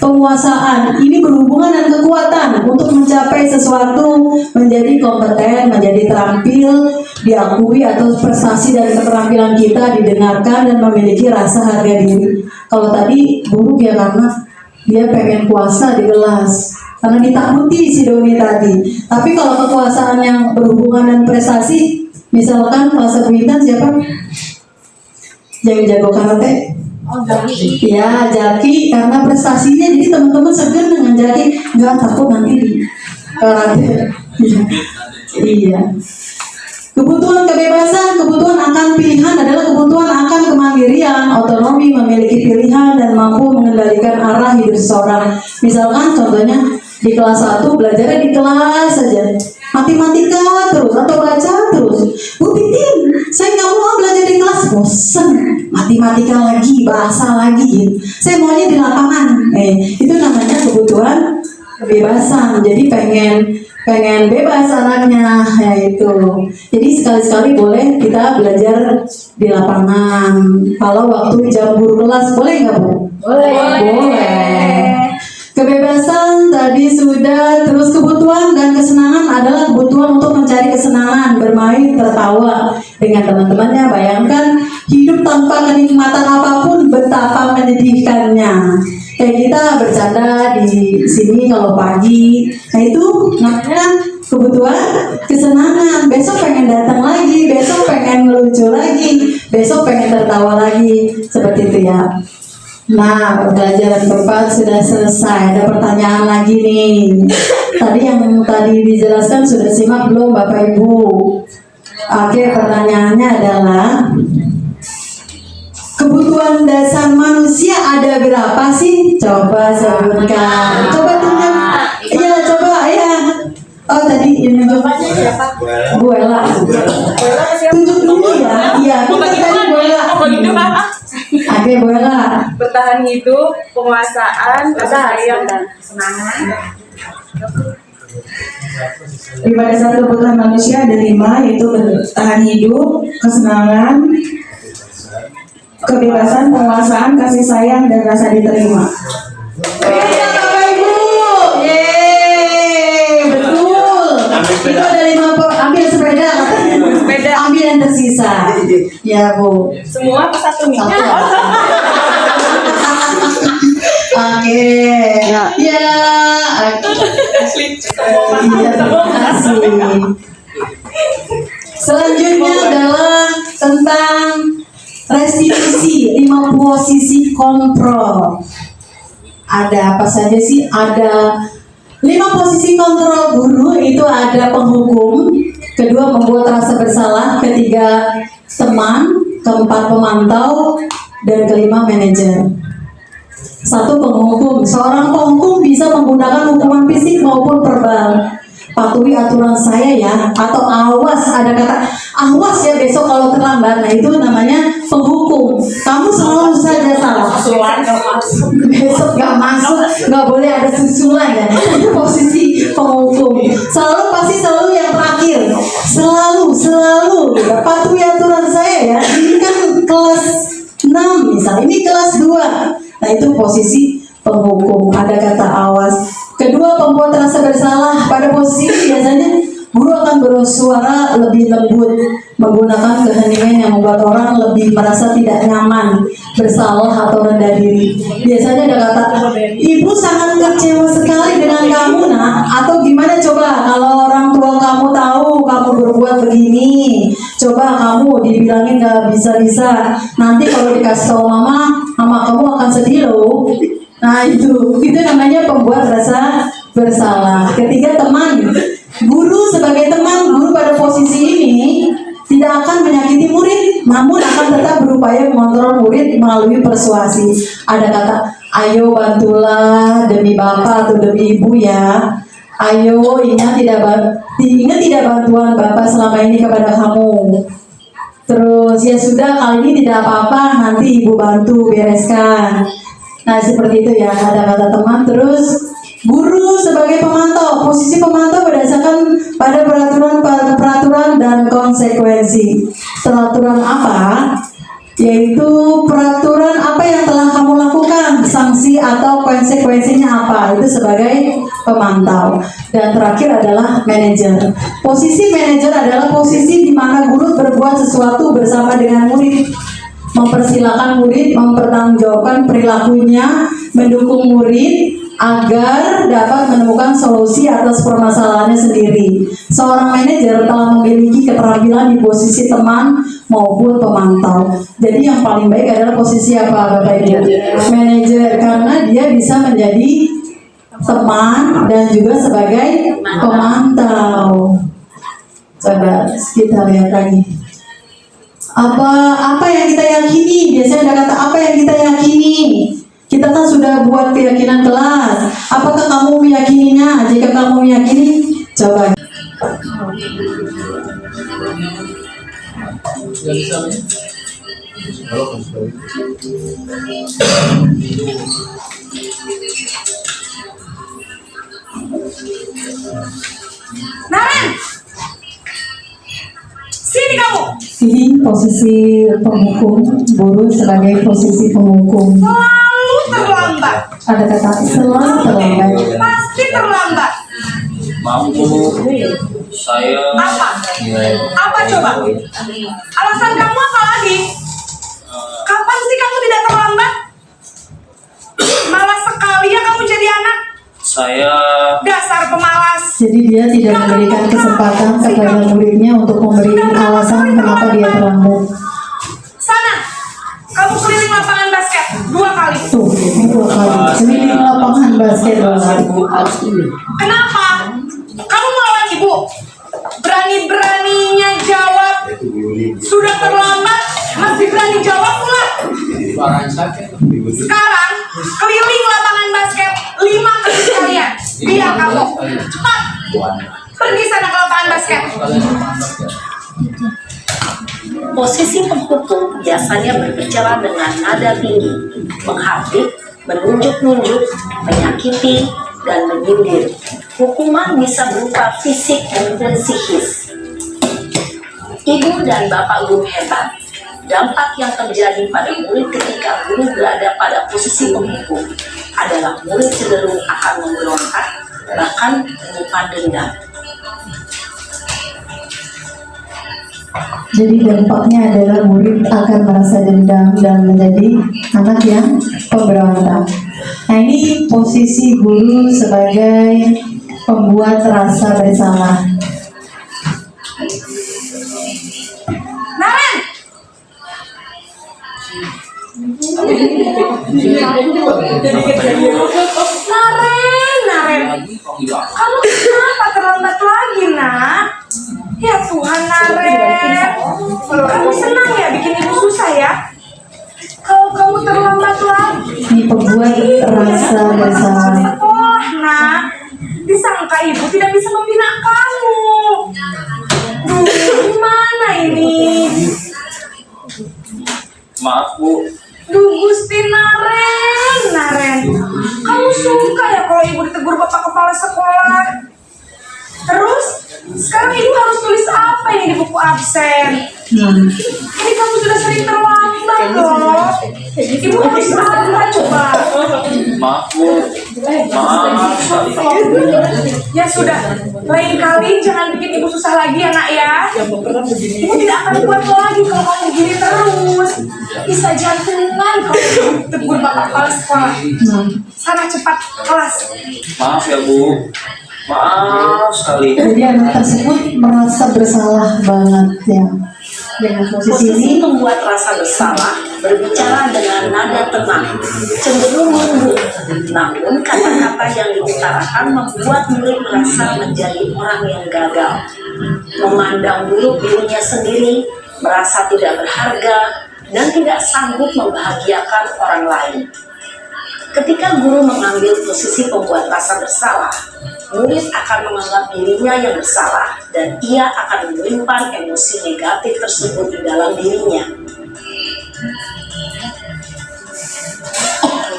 penguasaan ini berhubungan dengan kekuatan untuk mencapai sesuatu, menjadi kompeten, menjadi terampil, diakui atau prestasi dari keterampilan kita didengarkan dan memiliki rasa harga diri. Kalau tadi buruk ya karena dia pengen kuasa di kelas, karena ditakuti si Doni tadi. Tapi kalau kekuasaan yang berhubungan dengan prestasi, misalkan kelas Wintan siapa yang jago karate? Ya Jaki, karena prestasinya jadi teman-teman segan dengan Jaki, nggak takut nanti di karate. Iya. Kebutuhan kebebasan, kebutuhan akan pilihan adalah kebutuhan akan kemandirian, otonomi, memiliki pilihan dan mampu mengendalikan arah hidup seseorang. Misalkan contohnya di kelas 1 belajarnya di kelas saja, matematika terus atau baca terus. Bu Titin, kelas bosen, matematika lagi, bahasa lagi gitu. Saya maunya di lapangan. Itu namanya kebutuhan kebebasan. Jadi pengen bebas anaknya, ya itu. Jadi sekali-sekali boleh kita belajar di lapangan. Kalau waktu jam guru kelas boleh nggak Bu? Boleh. Kebebasan tadi sudah, terus kebutuhan dan kesenangan adalah kebutuhan untuk mencari kesenangan, bermain, tertawa dengan teman-temannya. Bayangkan hidup tanpa kenikmatan apapun betapa menyedihkannya. Kayak kita bercanda di sini kalau pagi, nah itu namanya kebutuhan kesenangan. Besok pengen datang lagi, besok pengen melucu lagi, besok pengen tertawa lagi, seperti itu ya. Nah, pembelajaran keempat sudah selesai. Ada pertanyaan lagi nih. Tadi yang tadi dijelaskan sudah simak belum Bapak Ibu? Oke, pertanyaannya adalah kebutuhan dasar manusia ada berapa sih? Coba sebutkan. Coba tunjuk. Iya, coba ya. Oh tadi ini Bu Ella. Tunjuk dulu ya. Iya, kita tadi Bu Ella. Oke, Bu Ella. Bertahan hidup, penguasaan, kasih sayang dan kesenangan. Lima dasar kebutuhan manusia ada 5, yaitu bertahan hidup, kesenangan, kebebasan, penguasaan, kasih sayang, dan rasa diterima. Bapak Ibu, yeay, betul. Itu ada 5 ambil sepeda, ambil yang tersisa. Ya Bu. Semua ke satu nih. Oke. Ya. Iya, terima kasih. Selanjutnya adalah tentang restitusi 5 posisi kontrol. Ada apa saja sih? Ada 5 posisi kontrol guru, itu ada penghukum, kedua membuat rasa bersalah, ketiga teman, keempat pemantau, dan kelima manajer. 1 penghukum. Seorang penghukum bisa menggunakan hukuman fisik maupun verbal. Patuhi aturan saya ya, atau awas, ada kata awas ya besok kalau terlambat. Nah itu namanya penghukum. Kamu selalu saja salah. Besok gak masuk, gak boleh ada susulan ya. Itu posisi penghukum. Selalu yang terakhir. Selalu patuhi aturan saya ya. Ini kan kelas 6 misalnya, ini kelas 2. Nah itu posisi penghukum, ada kata awas. Kedua, pembuat rasa bersalah. Pada posisi ini biasanya guru akan bersuara lebih lembut, menggunakan keheningan yang membuat orang lebih merasa tidak nyaman, bersalah atau rendah diri. Biasanya ada kata, ibu sangat kecewa sekali dengan kamu nak. Atau gimana coba kalau orang tua kamu tahu kamu berbuat begini, coba kamu dibilangin gak bisa-bisa. Nanti kalau dikasih tahu mama kamu akan sedih loh. Nah itu namanya pembuat rasa bersalah. Ketiga, teman. Guru sebagai teman, guru pada posisi ini tidak akan menyakiti murid, namun akan tetap berupaya mengontrol murid melalui persuasi. Ada kata, ayo bantulah demi bapak atau demi ibu ya. Ayo ingat tidak bantuan bapak selama ini kepada kamu. Terus ya sudah, kali ini tidak apa-apa, nanti ibu bantu bereskan. Nah seperti itu ya, ada kata teman. Terus guru sebagai pemantau, posisi pemantau berdasarkan pada peraturan dan konsekuensi. Peraturan apa? Yaitu peraturan apa yang telah kamu lakukan, sanksi atau konsekuensinya apa, itu sebagai pemantau. Dan terakhir adalah manajer. Posisi manajer adalah posisi di mana guru berbuat sesuatu bersama dengan murid, mempersilahkan murid mempertanggungjawabkan perilakunya, mendukung murid agar dapat menemukan solusi atas permasalahannya sendiri. Seorang manajer telah memiliki keterampilan di posisi teman maupun pemantau. Jadi yang paling baik adalah posisi apa Bapak Ibu? Manajer, karena dia bisa menjadi teman dan juga sebagai pemantau. Coba kita lihat lagi. Apa yang kita yakini? Biasanya ada kata apa yang kita yakini. Kita kan sudah buat keyakinan kelas. Apakah kamu meyakininya? Jika kamu meyakini, coba. Naren, sini kamu. Ini posisi penghukum, guru sebagai posisi penghukum. Selalu terlambat. Ada kata selalu terlambat. Pasti terlambat. Mampu saya Apa coba? Alasan kamu apa lagi? Kapan sih kamu tidak terlambat? Malas sekali ya kamu jadi anak. saya Dasar pemalas. Jadi dia tidak memberikan kesempatan kepada muridnya untuk memberi alasan kenapa dia terlambat. Sana, kamu keliling lapangan basket 2 kali. Tuh, ini 2 kali. Keliling lapangan basket 2 kali. Kenapa? Kamu melawan ibu. Berani-beraninya jawab. Sudah terlambat, masih berani jawab pula. Sekarang keliling lapangan basket 5 kali sekalian. Biar kamu cepat pergi sana ke lapangan basket. Posisi penghukum biasanya berbicara dengan nada tinggi, menghardik, menunjuk-nunjuk, menyakiti, dan menyindir. Hukuman bisa berupa fisik maupun psikis. Ibu dan bapak guru hebat. Dampak yang terjadi pada murid ketika guru berada pada posisi penghukum adalah murid cenderung akan memberontak, bahkan menyimpan dendam. Jadi dampaknya adalah murid akan merasa dendam dan menjadi anak yang pemberontak. Nah, ini posisi guru sebagai pembuat rasa bersalah. Naren, Naren, kamu kenapa terlambat lagi, nak? Ya Tuhan, Naren, kamu senang ya bikin ibu susah ya? Kalau kamu terlambat lagi, Ini pembuat rasa bersalah. sekolah, nak. Disangka ibu tidak bisa membina kamu. Duh, gimana ini? maaf Bu, Duh, Gusti Naren, kamu suka ya kalau ibu ditegur bapak kepala sekolah? Terus, sekarang ibu harus tulis apa ini di buku absen? Ini kamu sudah sering terlambat loh. Ibu harus apa coba? maaf Bu, maaf sekali. Ya sudah, lain kali jangan bikin ibu susah lagi ya, nak ya. Ibu tidak akan kuat lagi kalau kamu gini terus. Bisa jantungan kalau tegur bapak kepala sekolah. Sana cepat kelas. Maaf ya Bu, maaf sekali. Jadi anak tersebut merasa bersalah banget ya. Dengan posisi Posisi ini membuat rasa bersalah, berbicara dengan nada tenang, cenderung lembut. Namun kata-kata yang diutarakan membuat murid merasa menjadi orang yang gagal, memandang buruk dirinya sendiri, merasa tidak berharga, dan tidak sanggup membahagiakan orang lain. Ketika guru mengambil posisi pembuat rasa bersalah, murid akan menganggap dirinya yang bersalah dan ia akan menyimpan emosi negatif tersebut di dalam dirinya.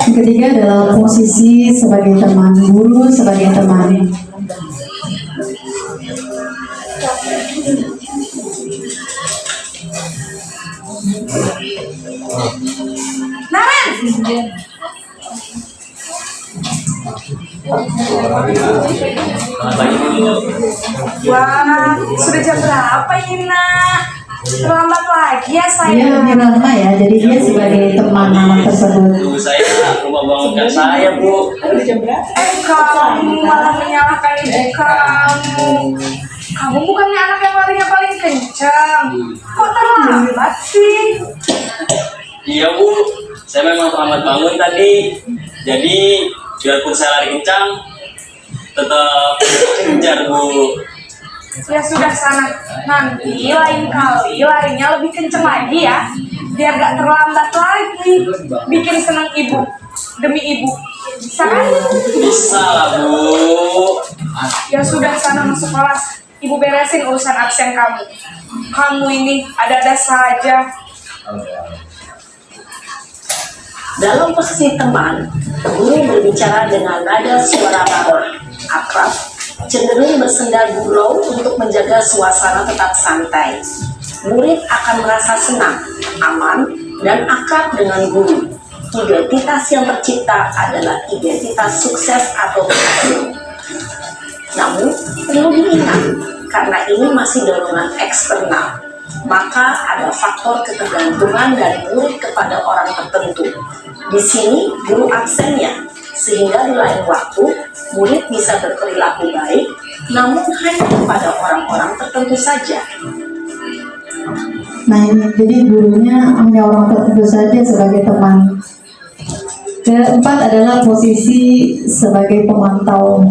yang ketiga adalah posisi sebagai teman, guru sebagai teman. Naren, wah, sudah jam berapa ini, nak? Terlambat lagi ya Dia sayang. lebih lama ya, jadi dia sebagai teman anak tersebut. Ibu saya rumah bangunkan saya Bu. Kamu malah menyalahkan ibu kamu. Kamu bukannya anak yang larinya paling kencang. Kok terlambat sih? Iya Bu, saya memang terlambat bangun tadi. Jadi biarpun saya lari kencang, tetap kejar Bu. Ya sudah sana, nanti lain kali larinya lebih kenceng lagi ya, biar gak terlambat lagi. Bikin seneng ibu, demi ibu. Bisa kan? Bisa lah Bu. Ya sudah sana masuk kelas. Ibu beresin urusan absen kamu. Kamu ini ada-ada saja. Dalam posisi teman, guru berbicara dengan nada suara ramah, akrab, cenderung bersenda gurau untuk menjaga suasana tetap santai. Murid akan merasa senang, aman, dan akrab dengan guru. Identitas yang tercipta adalah identitas sukses atau berhasil. Namun, perlu diingat, karena ini masih dorongan eksternal, maka ada faktor ketergantungan dari murid kepada orang tertentu. Di sini, guru absennya, sehingga di lain waktu, murid bisa berperilaku baik, namun hanya kepada orang-orang tertentu saja. Nah ini, jadi gurunya hanya orang tertentu saja sebagai teman. Keempat adalah posisi sebagai pemantau.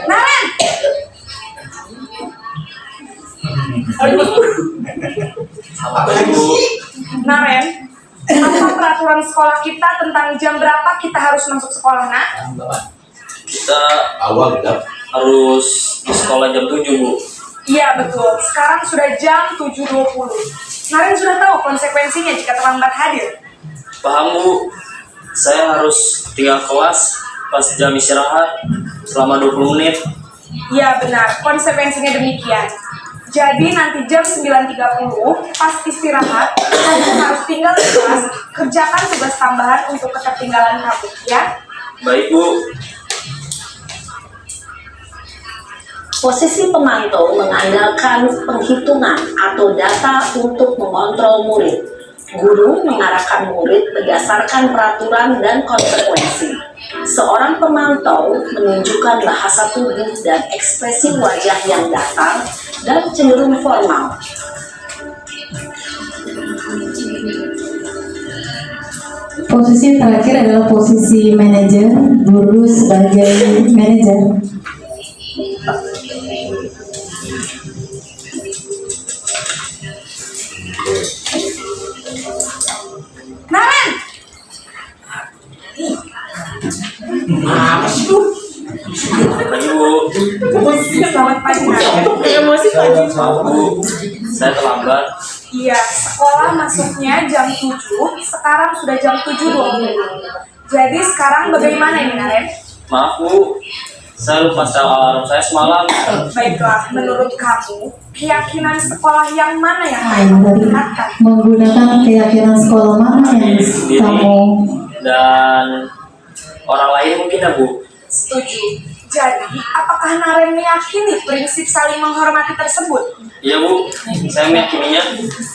Naren! Apa Ibu? Naren, apa peraturan sekolah kita tentang jam berapa kita harus masuk sekolah, nak? Kita harus di sekolah jam 7, Bu. Iya betul, sekarang sudah jam 7.20. Naren sudah tahu konsekuensinya jika terlambat hadir. Paham, Bu? Saya harus tinggal kelas pas jam istirahat selama 20 menit. Iya benar, konsekuensinya demikian. Jadi nanti jam 9.30 pas istirahat, kalian harus tinggal di kelas, kerjakan tugas tambahan untuk ketertinggalan kamu, ya? Baik, Bu. Posisi pemantau mengandalkan penghitungan atau data untuk mengontrol murid. Guru mengarahkan murid berdasarkan peraturan dan konsekuensi. Seorang pemantau menunjukkan bahasa tubuh dan ekspresi wajah yang datar dan cenderung formal. Posisi terakhir adalah posisi manajer, guru sebagai manajer. Naren! Pagi, Bu. Selamat pagi, Naren. Emosi pagi. Maaf, Bu. Saya terlambat. Iya, sekolah masuknya jam 7, sekarang sudah jam 7.20. Jadi sekarang bagaimana ini, Naren? Maaf, Bu. Saya lupa setel alarm saya semalam. Baiklah, menurut kamu, keyakinan sekolah yang mana yang Nah, paling ini tadi membenarkan? menggunakan keyakinan sekolah mana yang kamu Dan orang lain mungkin ya, Bu. Setuju. Jadi, apakah Naren meyakini prinsip saling menghormati tersebut? Iya, Bu. Saya meyakininya.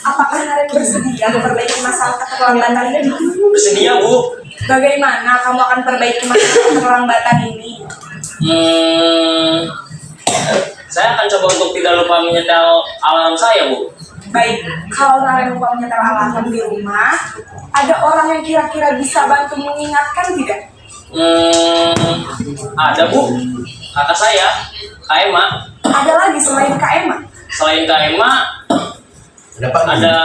Apakah Naren bersedia memperbaiki masalah keterlambatan ini? Bersedia, Bu. Bagaimana kamu akan perbaiki masalah keterlambatan ini? Saya akan coba untuk tidak lupa menyetel alarm saya, Bu. Baik, kalau Naren lupa menyetel alarm di rumah, ada orang yang kira-kira bisa bantu mengingatkan tidak? Ada, Bu. Kakak saya, Kak Emma. Ada lagi selain Kak Emma? Selain Kak Emma, ada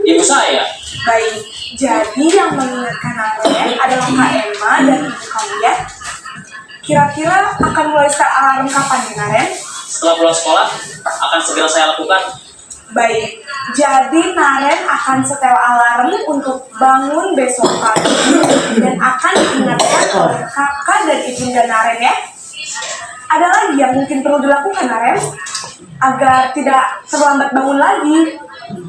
ibu saya. Baik, jadi yang mengingatkan Naren adalah Kak Emma dan ibu kamu ya? Kira-kira akan mulai start alarm kapan nih, Naren? Setelah pulang sekolah, akan segera saya lakukan. Baik, jadi Naren akan setel alarm untuk bangun besok pagi dan akan diingatkan oleh kakak dan ibunda Naren ya. Ada lagi yang mungkin perlu dilakukan, Naren, agar tidak terlambat bangun lagi?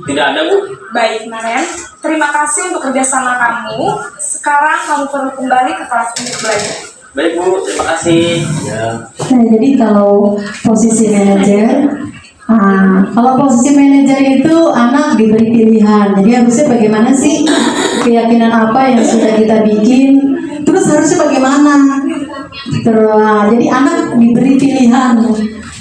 Tidak ada, Bu. Baik, Naren, terima kasih untuk kerjasama kamu. Sekarang kamu perlu kembali ke kelas untuk belajar. Baik, Bu. Terima kasih. Nah, jadi kalau posisi manajer, kalau posisi manajer itu anak diberi pilihan. Jadi harusnya bagaimana sih keyakinan apa yang sudah kita bikin, terus harusnya bagaimana? Jadi anak diberi pilihan.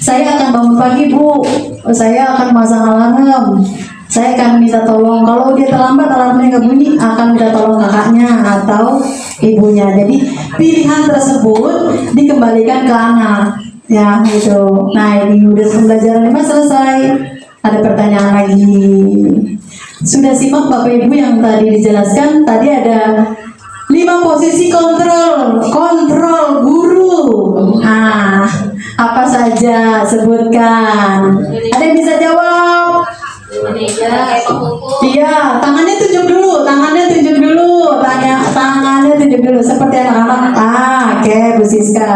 Saya akan bangun pagi, Bu. Saya akan masang alarm. Saya akan minta tolong. Kalau dia terlambat alarmnya nggak bunyi, akan minta tolong kakaknya atau ibunya. Jadi pilihan tersebut dikembalikan ke anak. Ya gitu. Nah ini udah pembelajaran 5 selesai. Ada pertanyaan lagi. Sudah simak Bapak Ibu yang tadi dijelaskan. Tadi ada 5 posisi kontrol guru. Nah apa saja aja, sebutkan. Ada yang bisa jawab? Iya, tangannya tunjuk dulu, tangannya tunjuk dulu, tangannya tunjuk dulu seperti anak-anak. Oke, Bu Siska.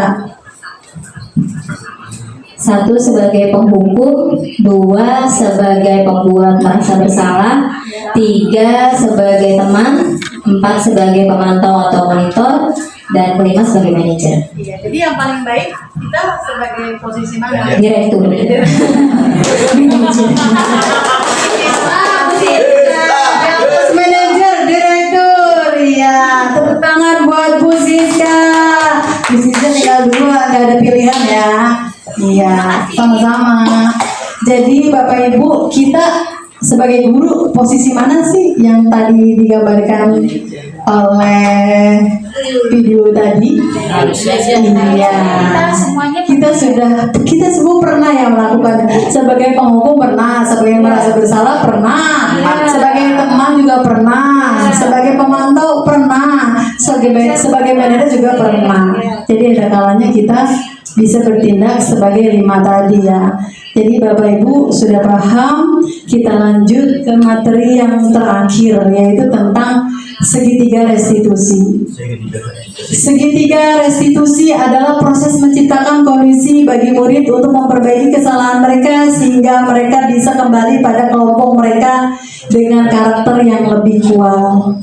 1 sebagai penghukum, 2 sebagai pembuat merasa bersalah, 3 sebagai teman, 4 sebagai pemantau atau monitor, dan 5 sebagai manajer. Iya, jadi yang paling baik kita sebagai posisi mana? Direktur. Manajer, direktur. Iya, tepuk tangan buat Bu Siska. Bu Siska tinggal 2, nggak ada pilihan ya. Iya, sama-sama. Jadi Bapak Ibu, kita sebagai guru posisi mana sih yang tadi digambarkan oleh video tadi? Iya, kita semua pernah ya melakukan. Sebagai penghukum pernah, sebagai merasa bersalah pernah, sebagai teman juga pernah, sebagai pemantau pernah, sebagai manajer juga pernah. Jadi ada kalanya kita bisa bertindak sebagai 5 tadi ya. Jadi Bapak Ibu sudah paham, kita lanjut ke materi yang terakhir yaitu tentang segitiga restitusi. Segitiga restitusi adalah proses menciptakan kondisi bagi murid untuk memperbaiki kesalahan mereka sehingga mereka bisa kembali pada kelompok mereka dengan karakter yang lebih kuat.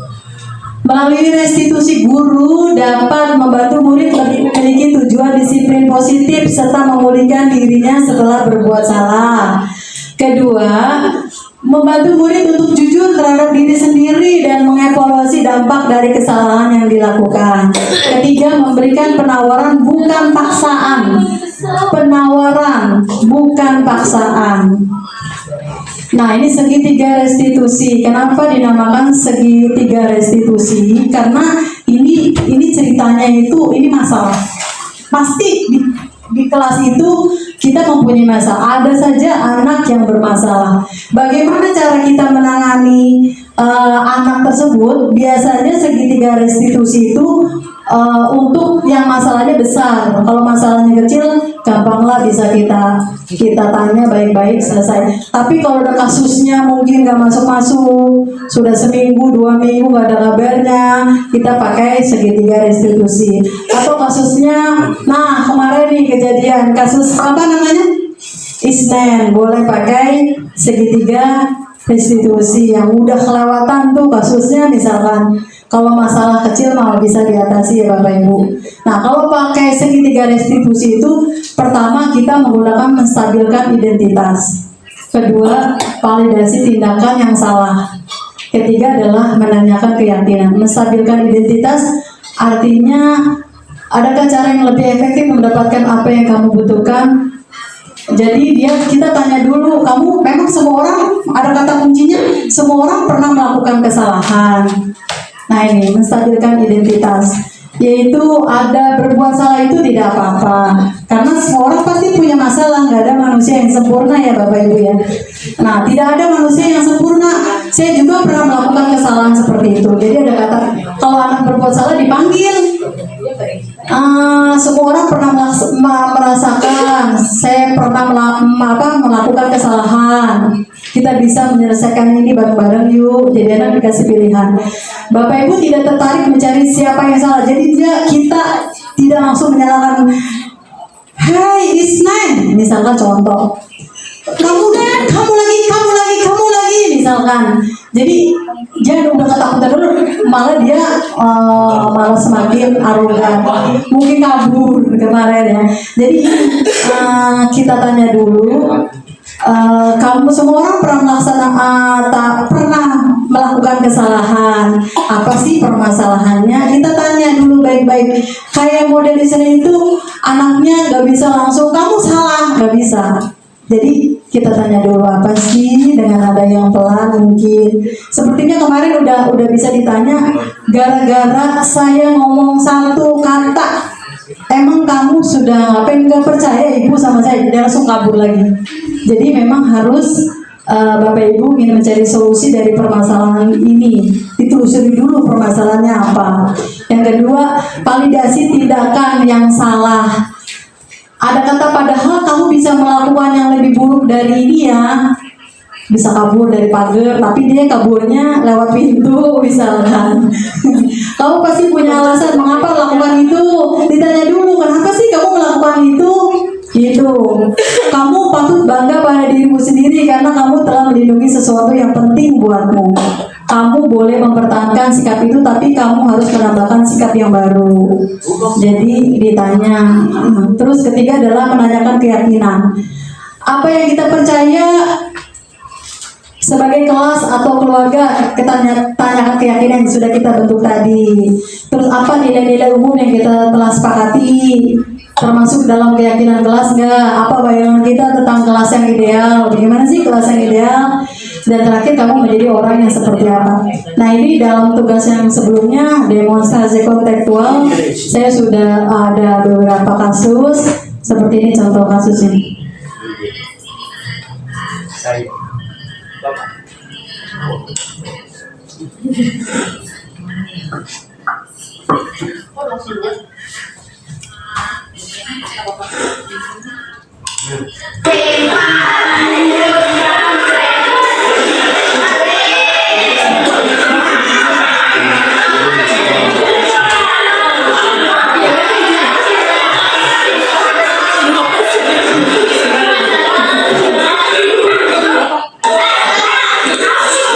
Melalui restitusi, guru dapat membantu murid lebih memiliki tujuan disiplin positif serta memulihkan dirinya setelah berbuat salah. Kedua, membantu murid untuk jujur terhadap diri sendiri dan mengevaluasi dampak dari kesalahan yang dilakukan. Ketiga, memberikan penawaran bukan paksaan. Penawaran bukan paksaan. Nah, ini segitiga restitusi. Kenapa dinamakan segitiga restitusi? Karena ini ceritanya ini masalah. Pasti di kelas itu kita mempunyai masalah. Ada saja anak yang bermasalah. Bagaimana cara kita menangani anak tersebut? Biasanya segitiga restitusi itu untuk yang masalahnya besar. Kalau masalahnya kecil, gampanglah bisa kita tanya baik-baik selesai. Tapi kalau ada kasusnya mungkin nggak masuk-masuk, sudah seminggu 2 minggu nggak ada kabarnya, kita pakai segitiga restitusi. Atau kasusnya, nah kemarin nih kejadian kasus apa namanya? Isnen, boleh pakai segitiga restitusi. Yang udah kelewatan tuh kasusnya misalkan. Kalau masalah kecil malah bisa diatasi ya Bapak Ibu. Nah, kalau pakai segitiga restitusi itu, pertama kita menggunakan menstabilkan identitas. Kedua, validasi tindakan yang salah. Ketiga adalah menanyakan keyakinan. Menstabilkan identitas artinya adakah cara yang lebih efektif mendapatkan apa yang kamu butuhkan? Jadi kita tanya dulu, kamu memang semua orang, ada kata kuncinya, semua orang pernah melakukan kesalahan. Nah ini, menstabilkan identitas, yaitu ada berbuat salah itu tidak apa-apa. Karena semua orang pasti punya masalah, nggak ada manusia yang sempurna ya Bapak Ibu ya. Nah, tidak ada manusia yang sempurna. Saya juga pernah melakukan kesalahan seperti itu. Jadi ada kata, kalau anak berbuat salah dipanggil. Semua orang pernah merasakan, saya pernah melakukan kesalahan. Kita bisa menyelesaikan ini bareng-bareng yuk. Jadi anak dikasih pilihan. Bapak Ibu tidak tertarik mencari siapa yang salah. Jadi kita tidak langsung menyalahkan. Hai Isnan, misalkan contoh. Kamu lagi, misalkan. Jadi dia udah ketakutan dulu, malah dia malah semakin arogan, mungkin kabur kemarin ya. Jadi kita tanya dulu, kamu semua orang pernah melakukan kesalahan, apa sih permasalahannya? Kita tanya dulu baik-baik. Kayak model di sini itu anaknya gak bisa langsung kamu salah, gak bisa. Jadi kita tanya dulu apa sih, dengan ada yang pelan mungkin. Sepertinya kemarin udah bisa ditanya, gara-gara saya ngomong satu kata, emang kamu sudah ngapain, nggak percaya ibu sama saya, dia langsung kabur lagi. Jadi memang harus Bapak Ibu ingin mencari solusi dari permasalahan ini, ditelusuri dulu permasalahannya apa. Yang kedua, validasi tindakan yang salah. ada kata padahal kamu bisa melakukan yang lebih buruk dari dia, bisa kabur dari pagar, tapi dia kaburnya lewat pintu misalkan. Kamu pasti punya alasan mengapa lakukan itu. Ditanya dulu, kenapa sih kamu melakukan itu? Gitu. Kamu patut bangga pada dirimu sendiri karena kamu telah melindungi sesuatu yang penting buatmu. Kamu boleh mempertahankan sikap itu, tapi kamu harus menambahkan sikap yang baru. Jadi ditanya. Terus ketiga adalah menanyakan keyakinan. Apa yang kita percaya sebagai kelas atau keluarga, kita tanyakan keyakinan yang sudah kita bentuk tadi. Terus apa nilai-nilai umum yang kita telah sepakati, termasuk dalam keyakinan kelas nggak? Apa bayangan kita tentang kelas yang ideal? Bagaimana sih kelas yang ideal? Dan terakhir, kamu menjadi orang yang seperti apa? Nah, ini dalam tugas yang sebelumnya, demonstrasi kontekstual, saya sudah ada beberapa kasus seperti ini, contoh kasus ini.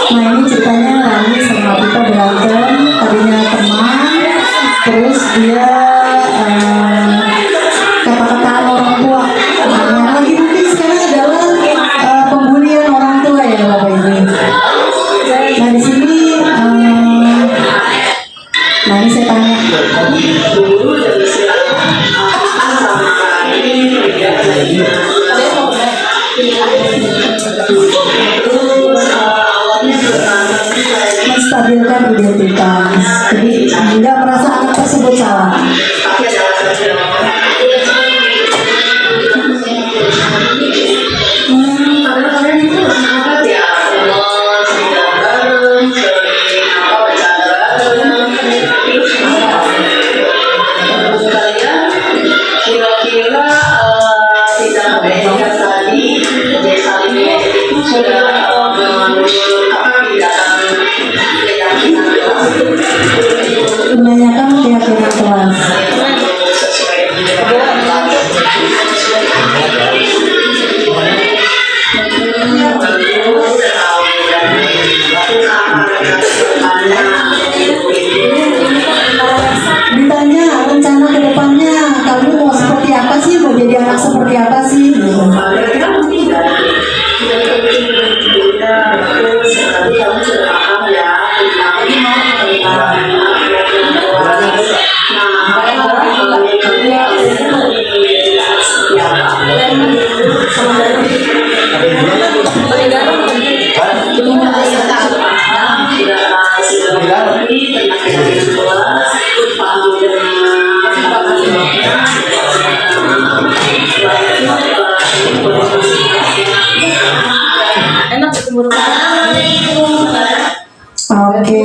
Nah, ini ceritanya Rani sama Vita berantem, tadinya teman, terus dia kata-kataan orang tua. Nah, yang lagi mungkin sekarang adalah pembulian orang tua ya Bapak Ibu. Nah, di sini nah ini saya tanya. Menstabilkan identitas, jadi tidak merasa anak tersebut salah. Menanyakan keyakinan kelas. Ditanya rencana ke depannya, kamu mau seperti apa sih, mau jadi anak seperti apa sih? Oke,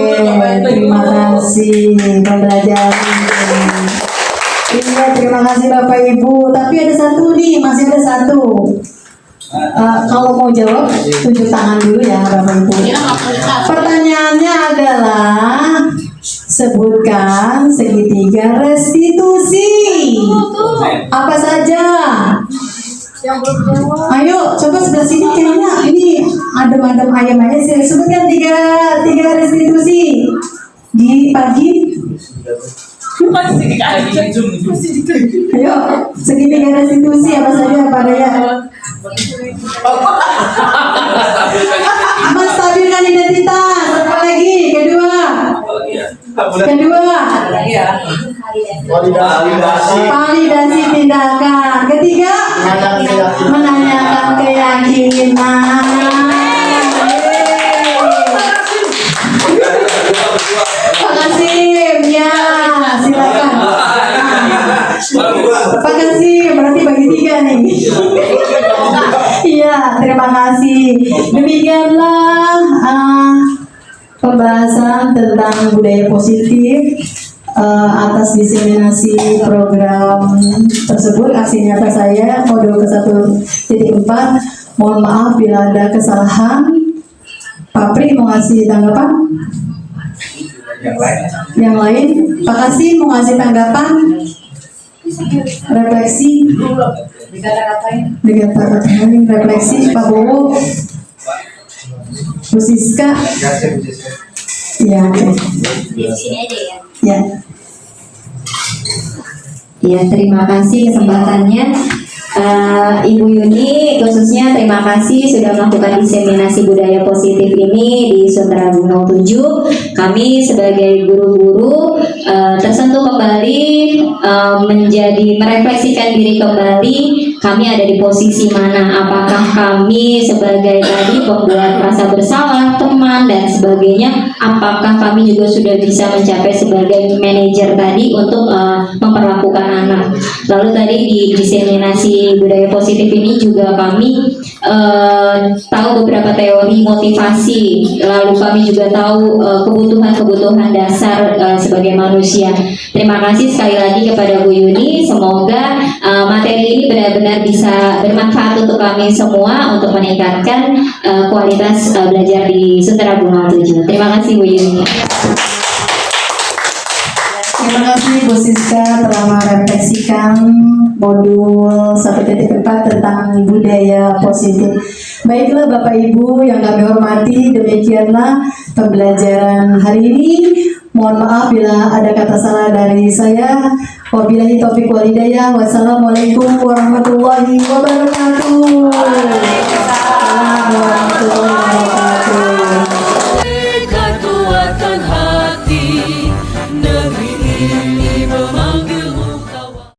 terima kasih pembelajaran. Iya, terima kasih Bapak Ibu. Tapi ada satu nih, masih ada satu. Kalau mau jawab, tunjuk tangan dulu ya Bapak Ibu. Pertanyaannya adalah, sebutkan segitiga restitusi. Apa saja? Yang belum jawab. Ayo, coba sebelah sini kayaknya ini adem-adem ayam aja sih. Sebutkan tiga restitusi di pagi. Ayo, segitiga restitusi apa saja Pak Daya? Menstabilkan identitas. Apa lagi? Kedua. Validasi tindakan. Ketiga, menanyakan keyakinan. Pak Kasim, ya silakan. Pak Kasim, berarti bagi tiga nih. Iya, terima kasih. Demikianlah pembahasan tentang budaya positif. atas diseminasi program tersebut. Aksi nyata saya modul ke-1.4. Mohon maaf bila ada kesalahan. Pak Pri mau ngasih tanggapan? Yang lain? Pak Kasih mau ngasih tanggapan? Refleksi? Dikata-katain refleksi. Pak Bowo? Bu Siska? Ya, oke. Di sini aja ya. Ya. Ya, terima kasih kesempatannya. Ibu Yuni khususnya terima kasih sudah melakukan diseminasi budaya positif ini di Suntera Gunung 7. Kami sebagai guru-guru tersentuh kembali, menjadi merefleksikan diri kembali. Kami ada di posisi mana? Apakah kami sebagai tadi pembuat rasa bersalah, teman dan sebagainya? Apakah kami juga sudah bisa mencapai sebagai manajer tadi untuk memperlakukan anak? Lalu tadi di diseminasi budaya positif ini juga kami tahu beberapa teori motivasi, lalu kami juga tahu kebutuhan-kebutuhan dasar sebagai manusia. Terima kasih sekali lagi kepada Bu Yuni. Semoga materi ini benar-benar bisa bermanfaat untuk kami semua untuk meningkatkan kualitas belajar di Suntera Gunung 7. Terima kasih Bu Yuni. Terima kasih Bu Siska telah merefleksikan modul 1.4 tentang budaya positif. Baiklah Bapak Ibu yang kami hormati, demikianlah pembelajaran hari ini. Mohon maaf bila ada kata salah dari saya. Wabillahi taufiq wal hidayah. Wassalamualaikum warahmatullahi wabarakatuh.